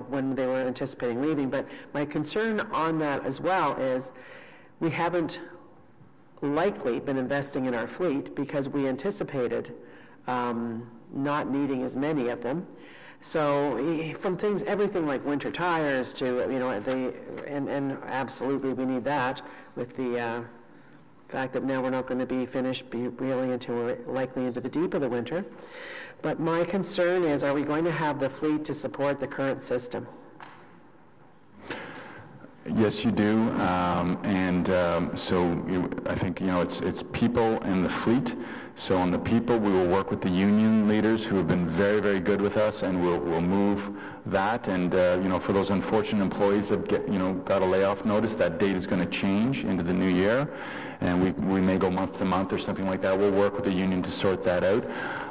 when they were anticipating leaving. But my concern on that as well is we haven't likely been investing in our fleet because we anticipated not needing as many of them. So from things, everything like winter tires to, and absolutely we need that with the fact that now we're not going to be finished really until we're likely into the deep of the winter. But my concern is, are we going to have the fleet to support the current system? Yes, you do, I think, it's people and the fleet. So on the people, we will work with the union leaders who have been very, very good with us, and we'll move that. And, for those unfortunate employees that got a layoff notice, that date is going to change into the new year. And we may go month to month or something like that. We'll work with the union to sort that out.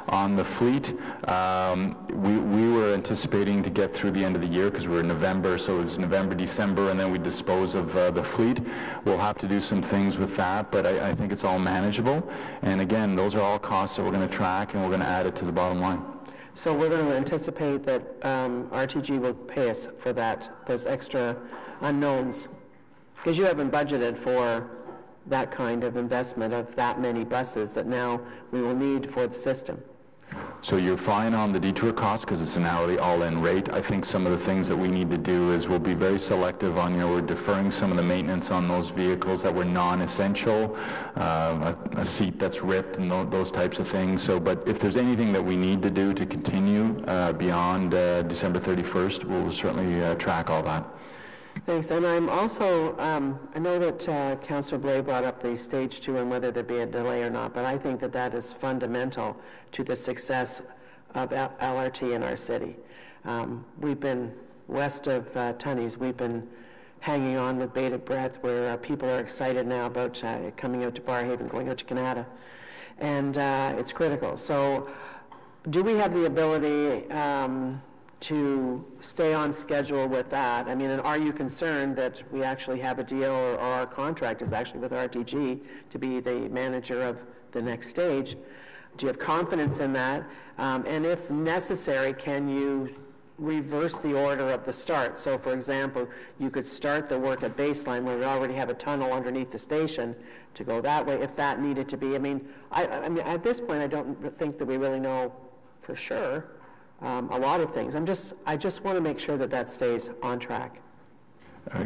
On the fleet, we were anticipating to get through the end of the year because we're in November, so it was November, December, and then we dispose of the fleet. We'll have to do some things with that, but I think it's all manageable. And again, those are all costs that we're going to track, and we're going to add it to the bottom line. So we're going to anticipate that RTG will pay us for those extra unknowns, because you haven't budgeted for that kind of investment of that many buses that now we will need for the system. So you're fine on the detour cost because it's an hourly all-in rate. I think some of the things that we need to do is we'll be very selective on, we're deferring some of the maintenance on those vehicles that were non-essential, a seat that's ripped and those types of things. So, but if there's anything that we need to do to continue beyond December 31st, we'll certainly track all that. Thanks. And I'm also, I know that Councillor Blais brought up the stage 2 and whether there'd be a delay or not, but I think that is fundamental to the success of LRT in our city. We've been, west of Tunney's, we've been hanging on with bated breath, where people are excited now about coming out to Barrhaven, going out to Canada. And it's critical. So do we have the ability to stay on schedule with that? I mean, and are you concerned that we actually have a deal, or our contract is actually with RTG to be the manager of the next stage? Do you have confidence in that? And if necessary, can you reverse the order of the start? So for example, you could start the work at baseline where we already have a tunnel underneath the station to go that way if that needed to be. I mean, at this point, I don't think that we really know for sure a lot of things. I just want to make sure that stays on track.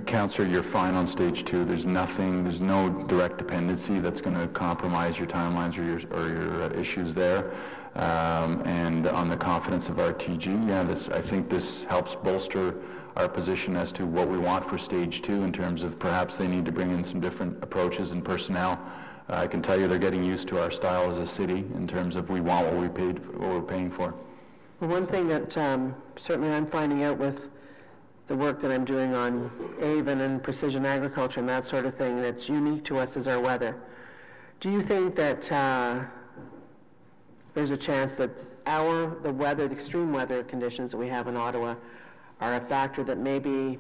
Councillor, you're fine on stage 2. There's no direct dependency that's going to compromise your timelines or your issues there. And on the confidence of RTG, I think this helps bolster our position as to what we want for stage 2 in terms of perhaps they need to bring in some different approaches and personnel. I can tell you they're getting used to our style as a city in terms of we want what we're paying for. Well, one thing that certainly I'm finding out with the work that I'm doing on AVEN and precision agriculture and that sort of thing that's unique to us is our weather. Do you think that there's a chance that the extreme weather conditions that we have in Ottawa are a factor that maybe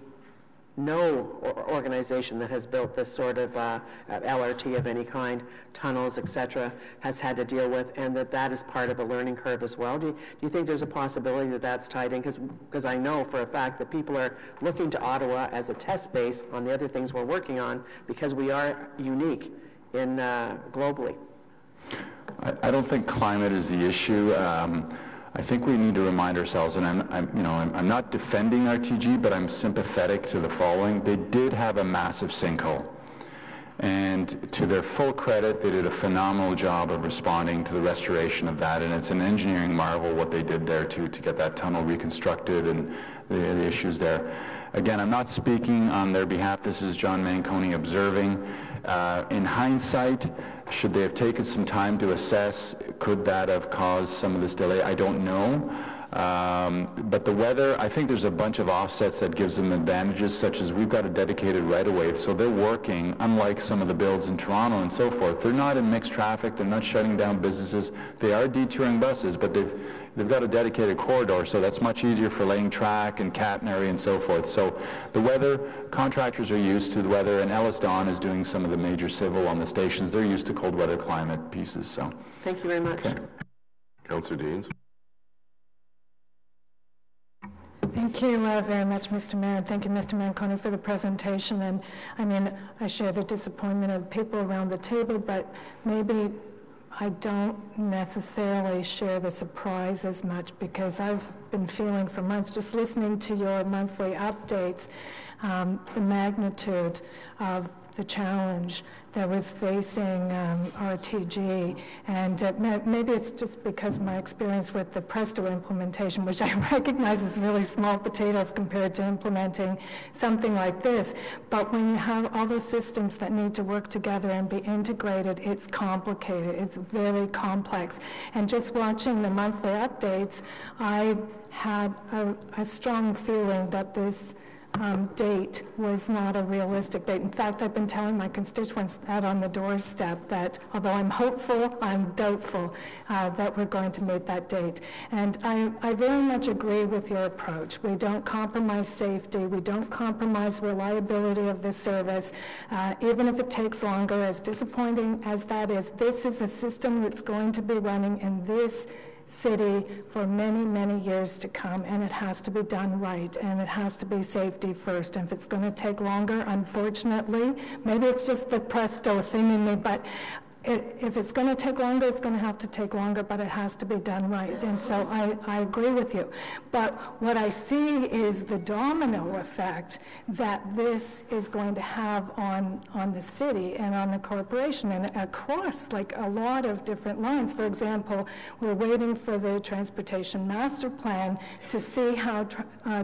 no organization that has built this sort of LRT of any kind, tunnels, etc., has had to deal with, and that is part of a learning curve as well? Do you think there's a possibility that that's tied in? Because I know for a fact that people are looking to Ottawa as a test base on the other things we're working on, because we are unique in globally. I don't think climate is the issue. I think we need to remind ourselves, and I'm not defending RTG, but I'm sympathetic to the following. They did have a massive sinkhole, and to their full credit, they did a phenomenal job of responding to the restoration of that, and it's an engineering marvel what they did there to get that tunnel reconstructed and the issues there. Again, I'm not speaking on their behalf. This is John Manconi observing. In hindsight, should they have taken some time to assess, could that have caused some of this delay? I don't know. But the weather, I think there's a bunch of offsets that gives them advantages, such as we've got a dedicated right-of-way, so they're working, unlike some of the builds in Toronto and so forth. They're not in mixed traffic, they're not shutting down businesses. They are detouring buses, but they've got a dedicated corridor, so that's much easier for laying track and catenary and so forth. So the weather, contractors are used to the weather, and Ellis Don is doing some of the major civil on the stations. They're used to cold weather climate pieces. So thank you very much. Okay. Councillor Deans. Thank Thank you very much, Mr. Mayor, and thank you, Mr. Manconi, for the presentation. And I mean, I share the disappointment of people around the table, but maybe I don't necessarily share the surprise as much, because I've been feeling for months, just listening to your monthly updates, the magnitude of the challenge that was facing RTG, and maybe it's just because of my experience with the Presto implementation, which I recognize is really small potatoes compared to implementing something like this, but when you have all those systems that need to work together and be integrated, it's complicated, it's very complex, and just watching the monthly updates, I had a strong feeling that this date was not a realistic date. In fact, I've been telling my constituents out on the doorstep that although I'm hopeful, I'm doubtful that we're going to meet that date. And I very much agree with your approach. We don't compromise safety. We don't compromise reliability of the service, even if it takes longer. As disappointing as that is, this is a system that's going to be running in this city for many, many years to come, and it has to be done right, and it has to be safety first. And if it's going to take longer, unfortunately, maybe it's just the Presto thing in me, but if it's going to take longer, it's going to have to take longer, but it has to be done right. And so I agree with you. But what I see is the domino effect that this is going to have on the city and on the corporation and across like a lot of different lines. For example, we're waiting for the transportation master plan to see how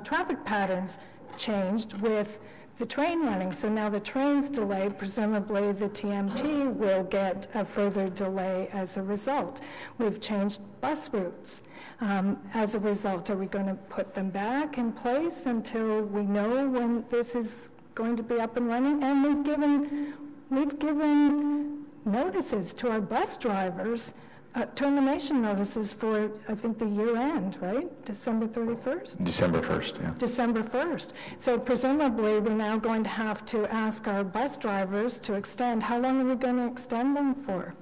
traffic patterns changed with the train running. So now the train's delayed, presumably the TMP will get a further delay as a result. We've changed bus routes as a result. Are we going to put them back in place until we know when this is going to be up and running? And we've given notices to our bus drivers, termination notices for, I think, the year end, right? December 31st? December 1st, yeah. December 1st. So presumably, we're now going to have to ask our bus drivers to extend. How long are we going to extend them for?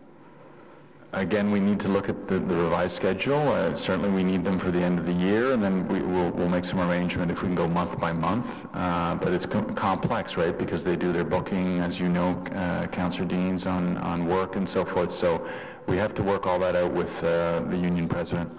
Again, we need to look at the revised schedule. Certainly, we need them for the end of the year, and then we'll make some arrangement if we can go month by month. But it's complex, right? Because they do their booking, as you know, Councillor Deans, on work and so forth. So we have to work all that out with the union president.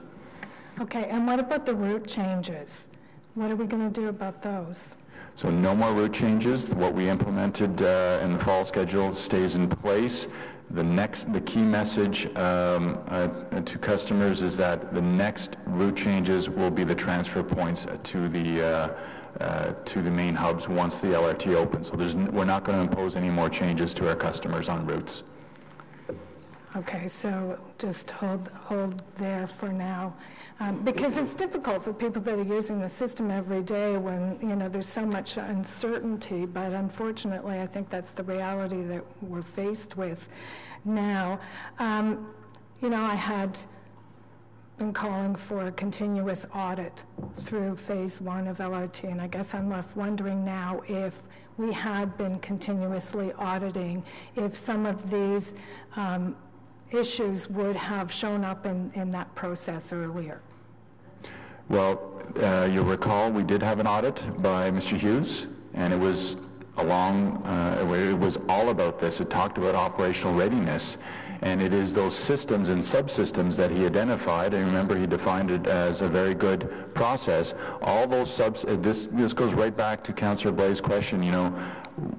Okay, and what about the route changes? What are we going to do about those? So no more route changes. What we implemented in the fall schedule stays in place. The key message to customers is that the next route changes will be the transfer points to the main hubs once the LRT opens. So we're not going to impose any more changes to our customers on routes. Okay, so just hold there for now, because it's difficult for people that are using the system every day when, you know, there's so much uncertainty, but unfortunately I think that's the reality that we're faced with now. You know, I had been calling for a continuous audit through phase 1 of LRT, and I guess I'm left wondering now if we had been continuously auditing, if some of these issues would have shown up in that process earlier. Well, you'll recall we did have an audit by Mr. Hughes, and it was it was all about this. It talked about operational readiness, and it is those systems and subsystems that he identified, and remember he defined it as a very good process. All those this goes right back to Councillor Blaise's question, you know,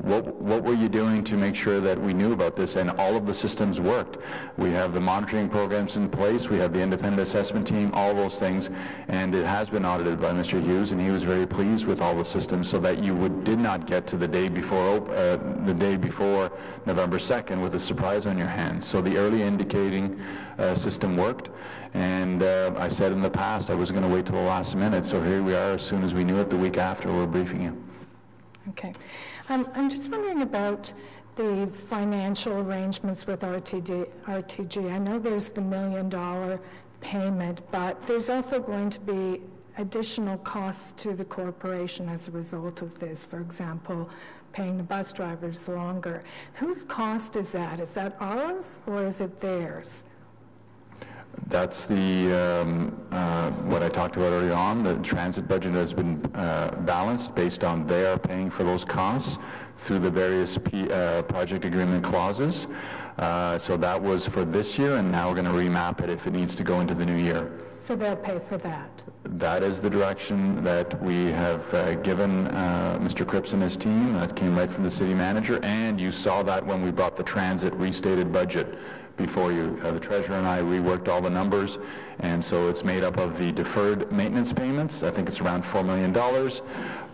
what were you doing to make sure that we knew about this? And all of the systems worked. We have the monitoring programs in place, we have the independent assessment team, all those things, and it has been audited by Mr. Hughes, and he was very pleased with all the systems so that you did not get to the day before November 2nd with a surprise on your hands. So the early indicating system worked, and I said in the past I wasn't going to wait till the last minute, so here we are. As soon as we knew it the week after, we're briefing you. Okay. I'm just wondering about the financial arrangements with RTG. I know there's the $1 million payment, but there's also going to be additional costs to the corporation as a result of this. For example, paying the bus drivers longer. Whose cost is that? Is that ours or is it theirs? That's the what I talked about earlier on. The transit budget has been balanced based on they are paying for those costs through the various project agreement clauses. So that was for this year, and now we're going to remap it if it needs to go into the new year. So they'll pay for that? That is the direction that we have given Mr. Cripps and his team. That came right from the city manager, and you saw that when we brought the transit restated budget before you. The treasurer and I reworked all the numbers, and so it's made up of the deferred maintenance payments. I think it's around $4 million,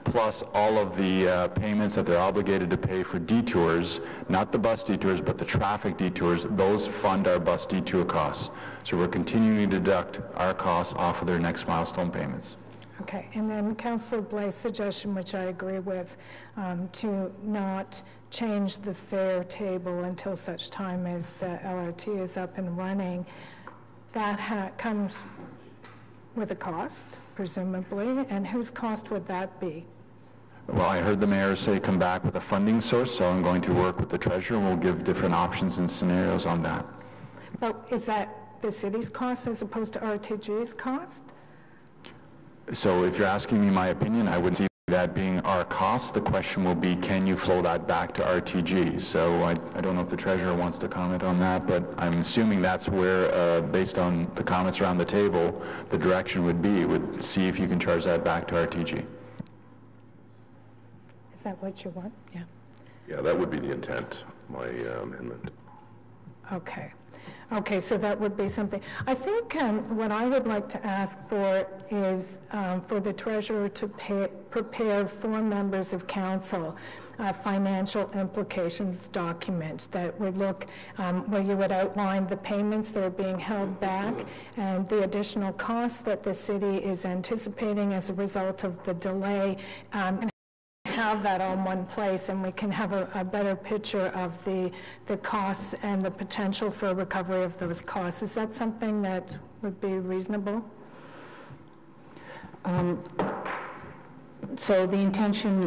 plus all of the payments that they're obligated to pay for detours, not the bus detours, but the traffic detours. Those fund our bus detour costs. So we're continuing to deduct our costs off of their next milestone payments. Okay, and then Councillor Blais's suggestion, which I agree with, to not change the fare table until such time as LRT is up and running, that comes with a cost, presumably, and whose cost would that be? Well, I heard the mayor say come back with a funding source, so I'm going to work with the treasurer, and we'll give different options and scenarios on that. Well, is that the city's cost as opposed to RTG's cost? So if you're asking me my opinion, I would see that being our cost. The question will be, can you flow that back to RTG? So I don't know if the treasurer wants to comment on that, but I'm assuming that's where, based on the comments around the table, the direction would be, would see if you can charge that back to RTG. Is that what you want? Yeah. Yeah, that would be the intent, my amendment. Okay. Okay, so that would be something. I think what I would like to ask for is for the treasurer to prepare for members of council a financial implications document that would look, where you would outline the payments that are being held back and the additional costs that the city is anticipating as a result of the delay, and have that all in one place, and we can have a better picture of the costs and the potential for recovery of those costs. Is that something that would be reasonable? So the intention,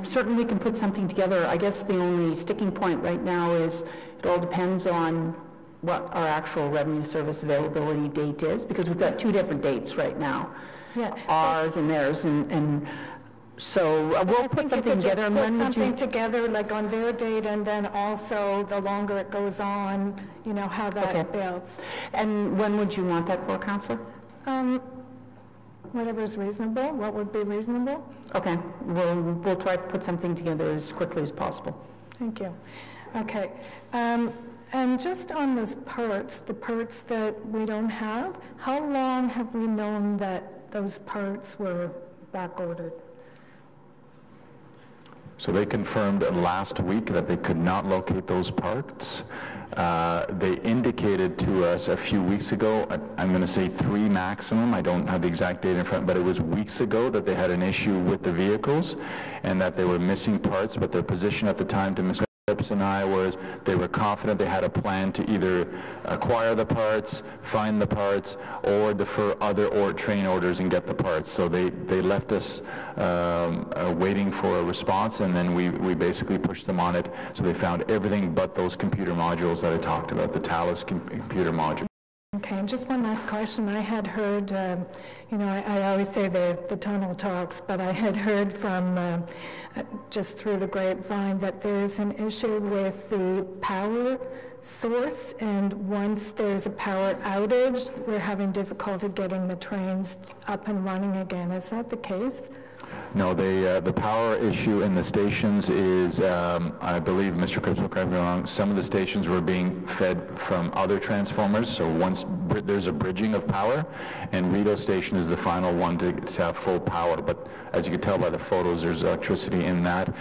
certainly we can put something together. I guess the only sticking point right now is it all depends on what our actual revenue service availability date is, because we've got two different dates right now. Yeah. Ours and theirs, and so we'll put something together. And when would you put something together, like on their date, and then also the longer it goes on, you know, how that builds. And when would you want that for, Councillor? Whatever's reasonable. What would be reasonable? Okay, we'll try to put something together as quickly as possible. Thank you. Okay, and just on this parts, the parts that we don't have, how long have we known that those parts were back ordered? So they confirmed last week that they could not locate those parts. They indicated to us a few weeks ago, I'm going to say 3 maximum, I don't have the exact date in front, but it was weeks ago that they had an issue with the vehicles and that they were missing parts, but their position at the time to Mr. Cripps and I was they were confident they had a plan to either acquire the parts, find the parts, or defer other train orders and get the parts. So they left us waiting for a response, and then we basically pushed them on it. So they found everything but those computer modules that I talked about, the Talus computer module. Okay, and just one last question. I had heard, you know, I always say the tunnel talks, but I had heard from just through the grapevine that there's an issue with the power source, and once there's a power outage, we're having difficulty getting the trains up and running again. Is that the case? No, the power issue in the stations is, I believe, Mr. Cripps will correct me wrong, some of the stations were being fed from other transformers, so once there's a bridging of power, and Rideau Station is the final one to have full power, but as you can tell by the photos, there's electricity in that.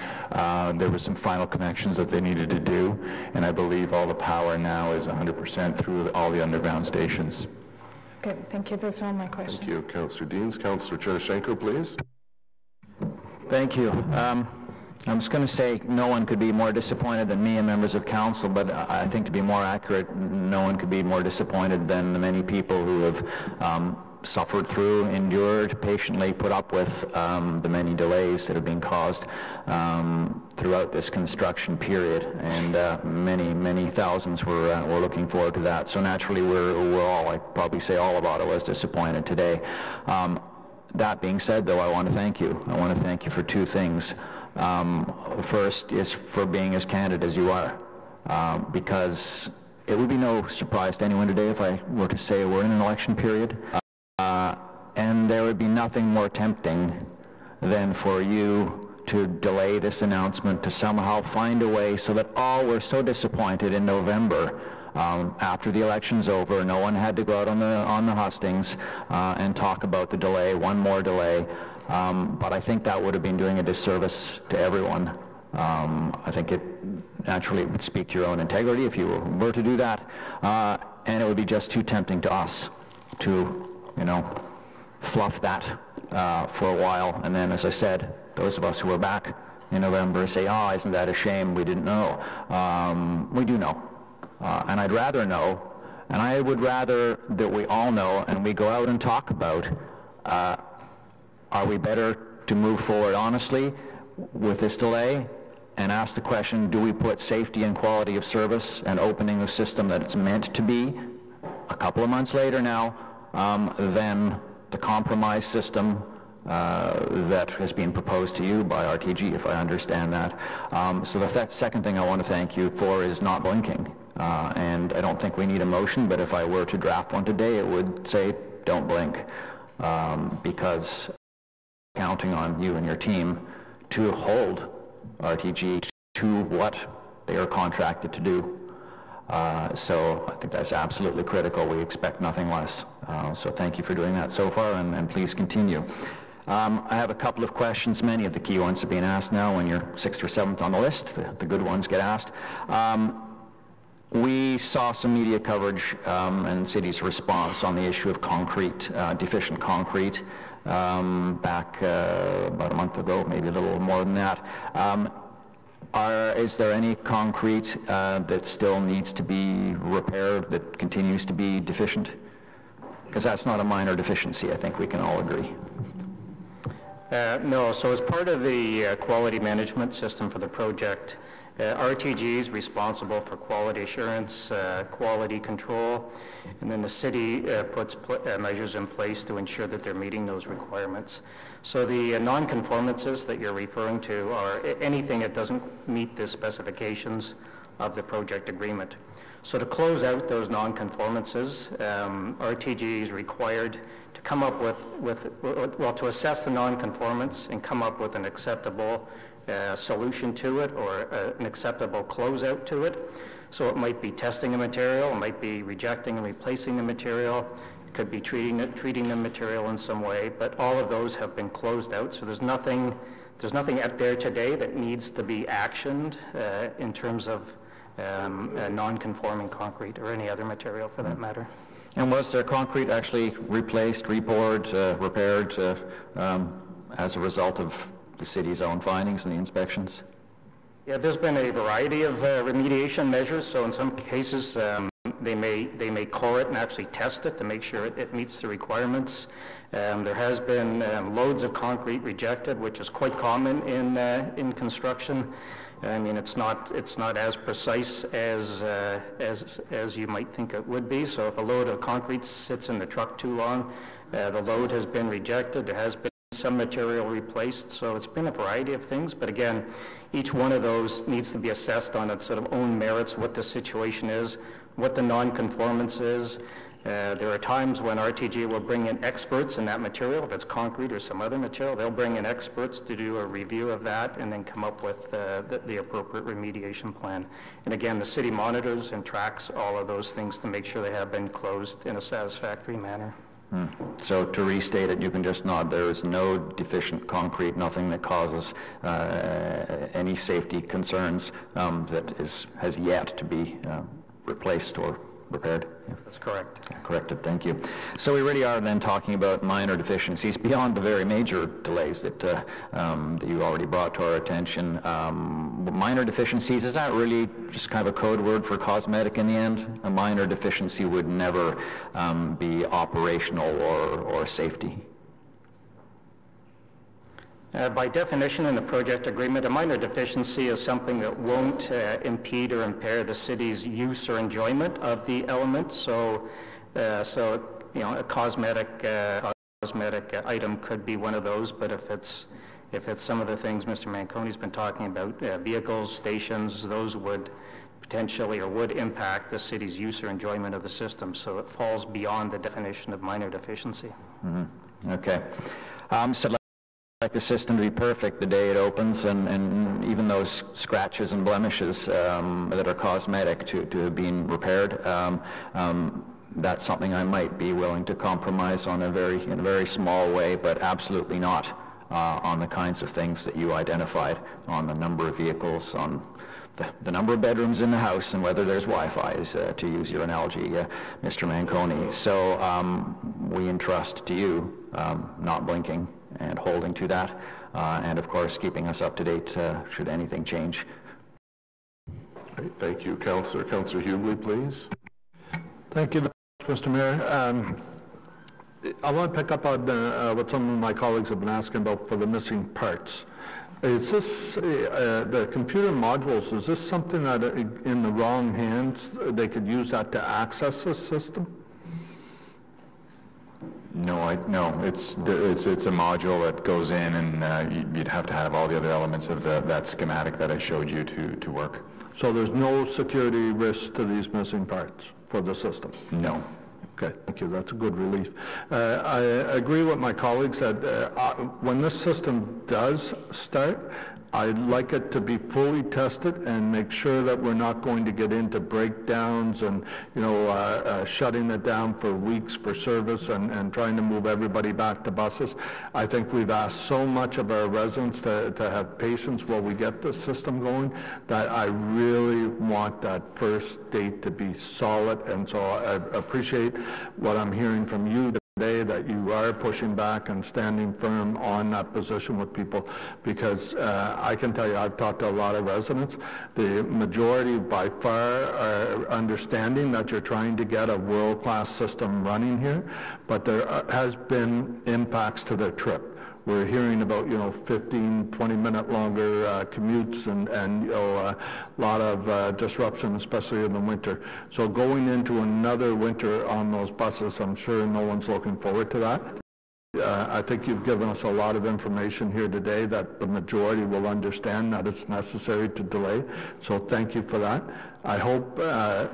There were some final connections that they needed to do, and I believe all the power now is 100% through all the underground stations. Okay, thank you. Those are all my questions. Thank you, Councillor Deans. Councillor Chernishenko, please. Thank you. I'm just going to say no one could be more disappointed than me and members of council, but I think to be more accurate, no one could be more disappointed than the many people who have suffered through, endured, patiently put up with the many delays that have been caused throughout this construction period, and many thousands were looking forward to that. So naturally, we're all, I'd probably say all of Ottawa is disappointed today. That being said, though, I want to thank you. I want to thank you for two things. First is for being as candid as you are, because it would be no surprise to anyone today if I were to say we're in an election period, and there would be nothing more tempting than for you to delay this announcement, to somehow find a way so that all were so disappointed in November after the election's over, no one had to go out on the hustings and talk about the delay, one more delay. But I think that would have been doing a disservice to everyone. I think it naturally would speak to your own integrity if you were to do that, and it would be just too tempting to us to, fluff that for a while, and then, as I said, those of us who were back in November say, "Oh, isn't that a shame? We didn't know." We do know, and I'd rather know, and I would rather that we all know, and we go out and talk about. Are we better to move forward honestly with this delay and ask the question, do we put safety and quality of service and opening the system that it's meant to be a couple of months later now than the compromise system that has been proposed to you by RTG, if I understand that. So the second thing I want to thank you for is not blinking. And I don't think we need a motion, but if I were to draft one today, it would say, don't blink, because counting on you and your team to hold RTG to what they are contracted to do. So I think that's absolutely critical. We expect nothing less. So thank you for doing that so far, and please continue. I have a couple of questions. Many of the key ones have been asked now. When you're 6th or 7th on the list, the good ones get asked. We saw some media coverage and the city's response on the issue of concrete, deficient concrete, back about a month ago, maybe a little more than that. Is there any concrete that still needs to be repaired, that continues to be deficient? Because that's not a minor deficiency, I think we can all agree. No, so as part of the quality management system for the project, RTG is responsible for quality assurance, quality control, and then the city puts measures in place to ensure that they're meeting those requirements. So the non-conformances that you're referring to are anything that doesn't meet the specifications of the project agreement. So to close out those non-conformances, RTG is required to come up to assess the non-conformance and come up with an acceptable solution to it, or an acceptable closeout to it. So it might be testing the material, it might be rejecting and replacing the material, it could be treating the material in some way, but all of those have been closed out. So there's nothing out there today that needs to be actioned in terms of non-conforming concrete or any other material for that matter. And was there concrete actually replaced, repoured, repaired as a result of the city's own findings and the inspections? Yeah, there's been a variety of remediation measures. So in some cases, they may core it and actually test it to make sure it meets the requirements. There has been loads of concrete rejected, which is quite common in construction. I mean, it's not as precise as you might think it would be. So if a load of concrete sits in the truck too long, the load has been rejected. There has been some material replaced, so it's been a variety of things, but again, each one of those needs to be assessed on its sort of own merits, what the situation is, what the non-conformance is. There are times when RTG will bring in experts in that material, if it's concrete or some other material, they'll bring in experts to do a review of that and then come up with the appropriate remediation plan. And again, the city monitors and tracks all of those things to make sure they have been closed in a satisfactory manner. So to restate it, you can just nod. There is no deficient concrete, nothing that causes any safety concerns that has yet to be replaced or repaired? Yeah. That's correct. Corrected, thank you. So we really are then talking about minor deficiencies beyond the very major delays that, that you already brought to our attention. Minor deficiencies, is that really just kind of a code word for cosmetic in the end? A minor deficiency would never be operational or safety. By definition in the project agreement, a minor deficiency is something that won't impede or impair the city's use or enjoyment of the element. So, you know, a cosmetic item could be one of those. But if it's some of the things Mr. Manconi's been talking about, vehicles, stations, those would potentially or would impact the city's use or enjoyment of the system. So it falls beyond the definition of minor deficiency. Mm-hmm. Okay. So like the system to be perfect the day it opens, and even those scratches and blemishes that are cosmetic to have been repaired, that's something I might be willing to compromise on in a very small way, but absolutely not on the kinds of things that you identified, on the number of vehicles, on the number of bedrooms in the house, and whether there's Wi-Fi, to use your analogy, Mr. Manconi. So we entrust to you not blinking and holding to that, and of course keeping us up to date should anything change. Great, thank you, Councillor. Councillor Hughley, please. Thank you, Mr. Mayor. I want to pick up on what some of my colleagues have been asking about for the missing parts. Is this, the computer modules, is this something that in the wrong hands, they could use that to access this system? No, it's a module that goes in, and you'd have to have all the other elements of that schematic that I showed you to work. So there's no security risk to these missing parts for the system? No. Okay, thank you. That's a good relief. I agree with my colleagues that when this system does start, I'd like it to be fully tested and make sure that we're not going to get into breakdowns and, you know, shutting it down for weeks for service and trying to move everybody back to buses. I think we've asked so much of our residents to have patience while we get the system going that I really want that first date to be solid. And so I appreciate what I'm hearing from you today, that you are pushing back and standing firm on that position with people, because I can tell you, I've talked to a lot of residents. The majority by far are understanding that you're trying to get a world-class system running here, but there has been impacts to their trip. We're hearing about, you know, 15, 20-minute longer commutes and you know, a lot of disruption, especially in the winter. So going into another winter on those buses, I'm sure no one's looking forward to that. I think you've given us a lot of information here today that the majority will understand that it's necessary to delay. So thank you for that. I hope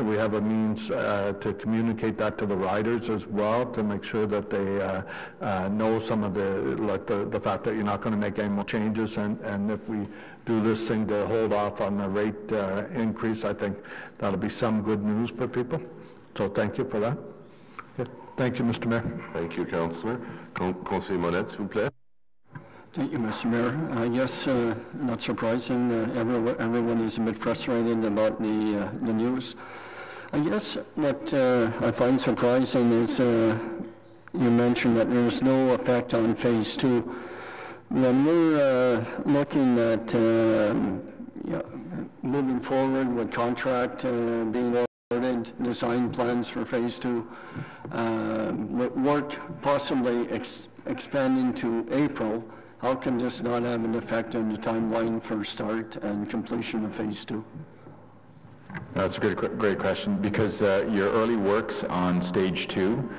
we have a means to communicate that to the riders as well, to make sure that they know some of the fact that you're not going to make any more changes. And if we do this thing to hold off on the rate increase, I think that'll be some good news for people. So thank you for that. Okay. Thank you, Mr. Mayor. Thank you, Councillor. Conseil Monette, s'il vous plaît. Thank you, Mr. Mayor. I guess not surprising, everyone is a bit frustrated about the news. I guess what I find surprising is you mentioned that there's no effect on phase 2. When we're looking at moving forward with contract being awarded, design plans for phase 2, with work possibly expanding to April, how can this not have an effect on the timeline for start and completion of phase 2? That's a great question, because your early works on stage 2,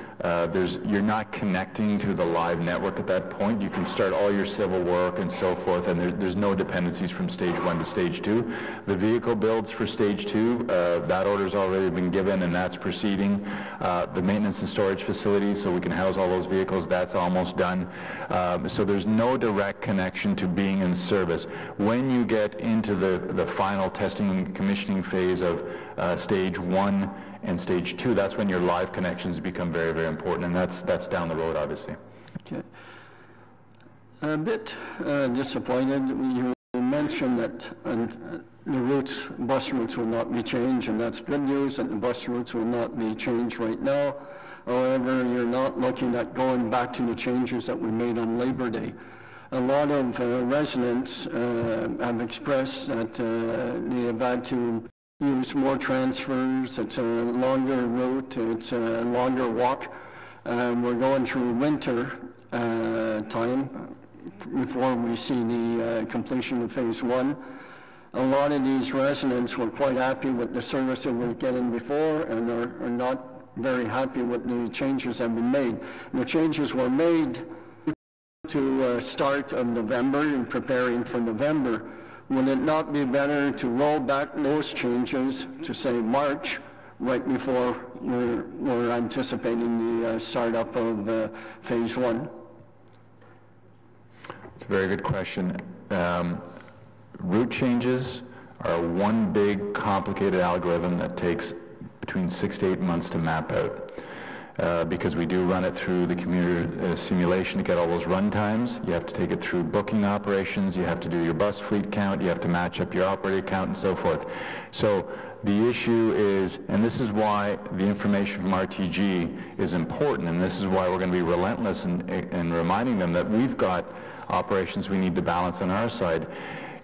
you're not connecting to the live network at that point. You can start all your civil work and so forth, and there's no dependencies from stage 1 to stage 2. The vehicle builds for stage 2, that order's already been given and that's proceeding. The maintenance and storage facilities, so we can house all those vehicles, that's almost done. So there's no direct connection to being in service. When you get into the final testing and commissioning phase of stage 1 and stage 2, that's when your live connections become very, very important, and that's down the road, obviously. Okay. A bit disappointed. You mentioned that the bus routes will not be changed, and that's good news that the bus routes will not be changed right now. However, you're not looking at going back to the changes that we made on Labor Day. A lot of residents have expressed that they have had to use more transfers. It's a longer route, it's a longer walk. We're going through winter time before we see the completion of phase 1. A lot of these residents were quite happy with the service that we were getting before and are not very happy with the changes that have been made. The changes were made to start of November and preparing for November. Would it not be better to roll back those changes to say March, right before we're anticipating the startup of phase 1? It's a very good question. Route changes are one big complicated algorithm that takes between 6 to 8 months to map out. Because we do run it through the commuter simulation to get all those run times. You have to take it through booking operations, you have to do your bus fleet count, you have to match up your operator count and so forth. So the issue is, and this is why the information from RTG is important, and this is why we're going to be relentless in reminding them that we've got operations we need to balance on our side.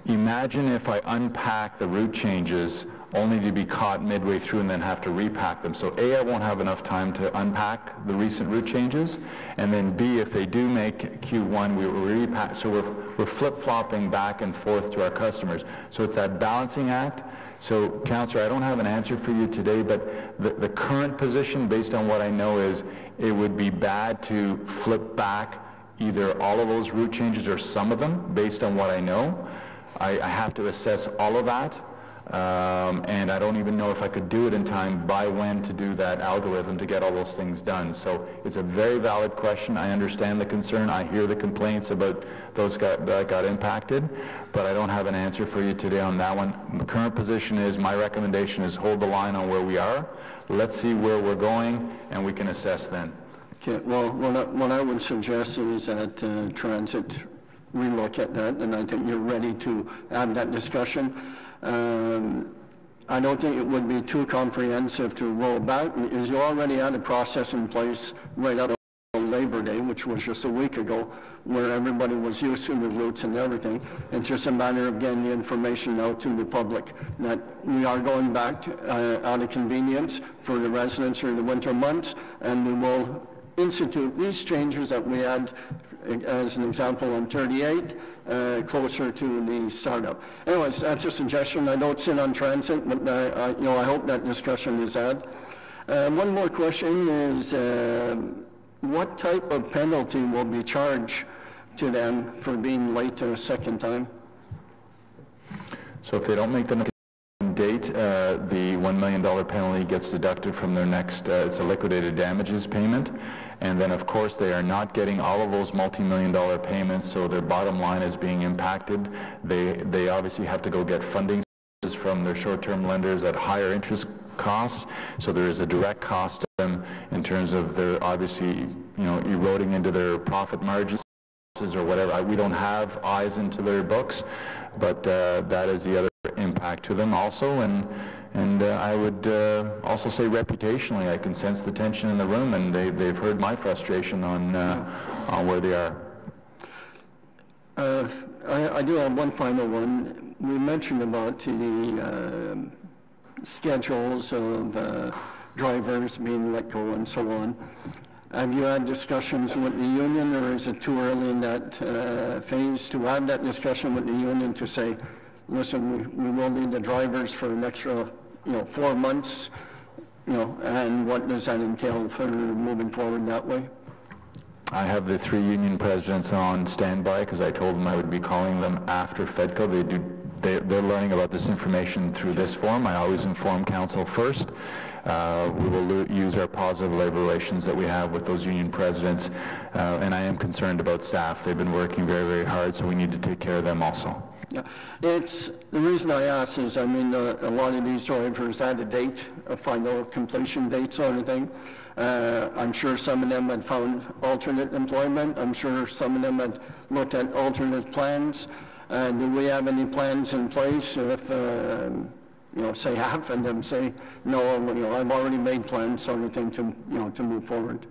Imagine if I unpack the route changes only to be caught midway through and then have to repack them. So A, I won't have enough time to unpack the recent route changes, and then B, if they do make Q1, we will repack. So we're flip-flopping back and forth to our customers. So it's that balancing act. So, Councillor, I don't have an answer for you today, but the current position, based on what I know, is it would be bad to flip back either all of those route changes or some of them, based on what I know. I have to assess all of that. And I don't even know if I could do it in time by when to do that algorithm to get all those things done. So it's a very valid question. I understand the concern. I hear the complaints about those that got impacted, but I don't have an answer for you today on that one. The current position is, my recommendation is hold the line on where we are. Let's see where we're going, and we can assess then. Okay, well, what I would suggest is that Transit relook at that, and I think you're ready to have that discussion. I don't think it would be too comprehensive to roll back, because you already had a process in place right out of Labor Day, which was just a week ago, where everybody was used to the routes and everything. It's just a matter of getting the information out to the public that we are going back out of convenience for the residents during the winter months, and we will institute these changes that we had, as an example, on 38, closer to the startup. Anyways, that's a suggestion. I don't sit on Transit, but I hope that discussion is had. One more question is, what type of penalty will be charged to them for being late a second time? So if they don't make the date, the $1 million penalty gets deducted from their next, it's a liquidated damages payment. And then, of course, they are not getting all of those multi-million-dollar payments, so their bottom line is being impacted. They obviously have to go get funding from their short-term lenders at higher interest costs, so there is a direct cost to them in terms of their, obviously, eroding into their profit margins or whatever. We don't have eyes into their books, but that is the other impact to them also. And I would also say reputationally, I can sense the tension in the room, and they've heard my frustration on where they are. I do have one final one. We mentioned about the schedules of drivers being let go and so on. Have you had discussions with the union, or is it too early in that phase to have that discussion with the union to say, listen, we will need the drivers for an extra 4 months, and what does that entail for moving forward that way? I have the 3 union presidents on standby because I told them I would be calling them after FEDCO. They're learning about this information through this forum. I always inform council first. We will use our positive labor relations that we have with those union presidents, and I am concerned about staff. They've been working very, very hard, so we need to take care of them also. Yeah, it's the reason I ask is, a lot of these drivers had a date, a final completion date sort of thing. I'm sure some of them had found alternate employment. I'm sure some of them had looked at alternate plans. Do we have any plans in place if, say half and them say, no, I've already made plans, sort of thing, to move forward?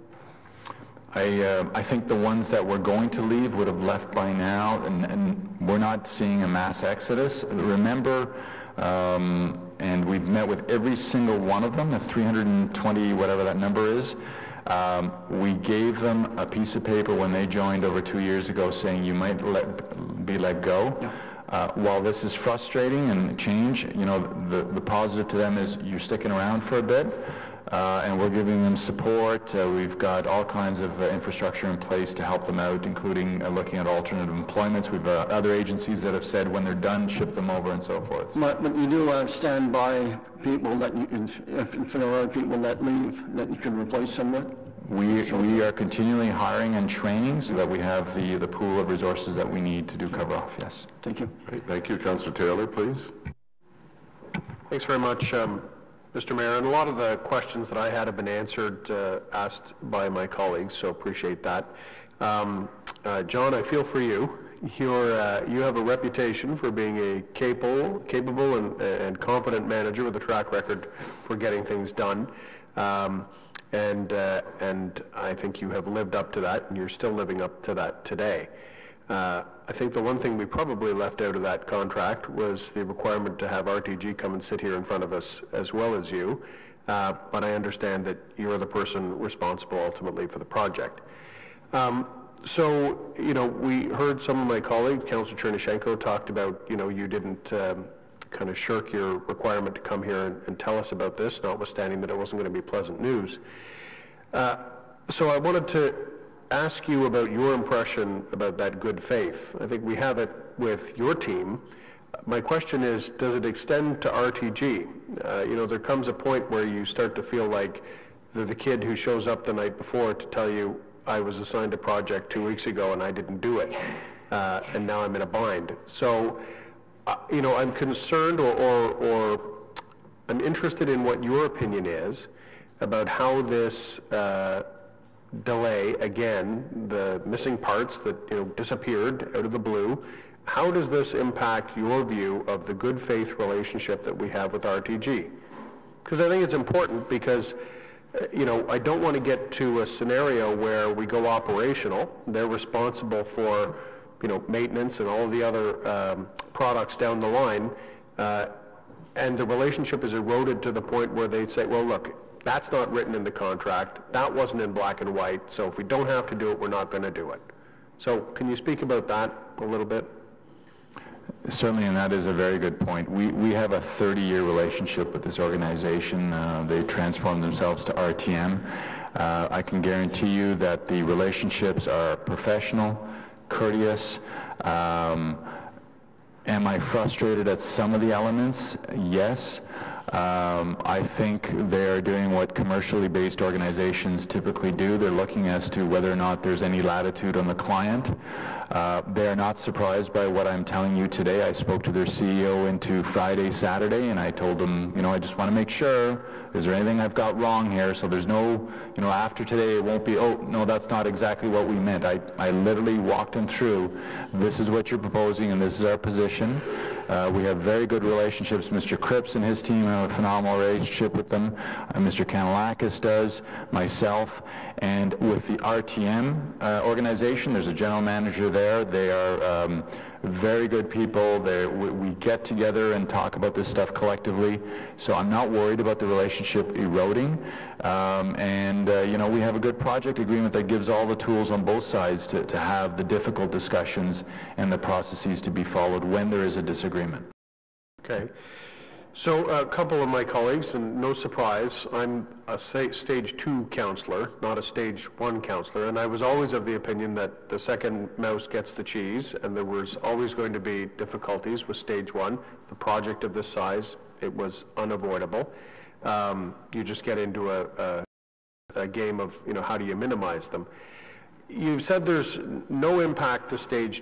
I think the ones that were going to leave would have left by now, and we're not seeing a mass exodus. Remember, and we've met with every single one of them, the 320, whatever that number is. We gave them a piece of paper when they joined over 2 years ago saying you might be let go. Yeah. While this is frustrating and change, the positive to them is you're sticking around for a bit. And we're giving them support. We've got all kinds of infrastructure in place to help them out, including looking at alternative employments. We've other agencies that have said when they're done, ship them over and so forth. But you do stand by people that you can, if there are people that leave, that you can replace them with? We are continually hiring and training so that we have the pool of resources that we need to do cover off, yes. Thank you. Great. Thank you. Councillor Taylor, please. Thanks very much, Mr. Mayor. And a lot of the questions that I had have been answered, asked by my colleagues, so appreciate that. John, I feel for you. You have a reputation for being a capable and competent manager with a track record for getting things done. And I think you have lived up to that, and you're still living up to that today. I think the one thing we probably left out of that contract was the requirement to have RTG come and sit here in front of us as well as you, but I understand that you're the person responsible ultimately for the project. So, we heard some of my colleagues, Councillor Chernyshenko, talked about, you didn't kind of shirk your requirement to come here and tell us about this, notwithstanding that it wasn't going to be pleasant news. So I wanted to ask you about your impression about that good faith. I think we have it with your team. My question is, does it extend to RTG? There comes a point where you start to feel like they're the kid who shows up the night before to tell you, I was assigned a project 2 weeks ago and I didn't do it, and now I'm in a bind. So, I'm concerned or I'm interested in what your opinion is about how this delay, again, the missing parts that disappeared out of the blue, how does this impact your view of the good faith relationship that we have with RTG? Because I think it's important because, I don't want to get to a scenario where we go operational, they're responsible for, maintenance and all the other products down the line, and the relationship is eroded to the point where they'd say, well, look, that's not written in the contract, that wasn't in black and white, so if we don't have to do it, we're not going to do it. So can you speak about that a little bit? Certainly, and that is a very good point. We have a 30-year relationship with this organization. They transformed themselves to RTM. I can guarantee you that the relationships are professional, courteous. Am I frustrated at some of the elements? Yes. I think they're doing what commercially based organizations typically do. They're looking as to whether or not there's any latitude on the client. They are not surprised by what I'm telling you today. I spoke to their CEO into Friday, Saturday, and I told them, I just want to make sure, is there anything I've got wrong here? So there's no, after today it won't be, oh, no, that's not exactly what we meant. I literally walked them through, this is what you're proposing and this is our position. We have very good relationships. Mr. Cripps and his team have a phenomenal relationship with them. Mr. Kanalakis does, myself, and with the RTM organization, there's a general manager there. They are very good people. We get together and talk about this stuff collectively, so I'm not worried about the relationship eroding. We have a good project agreement that gives all the tools on both sides to have the difficult discussions and the processes to be followed when there is a disagreement. Okay. So a couple of my colleagues, and no surprise, I'm a stage 2 councillor, not a stage 1 councillor, and I was always of the opinion that the second mouse gets the cheese, and there was always going to be difficulties with stage 1. The project of this size, it was unavoidable. You just get into a game of, how do you minimize them? You've said there's no impact to stage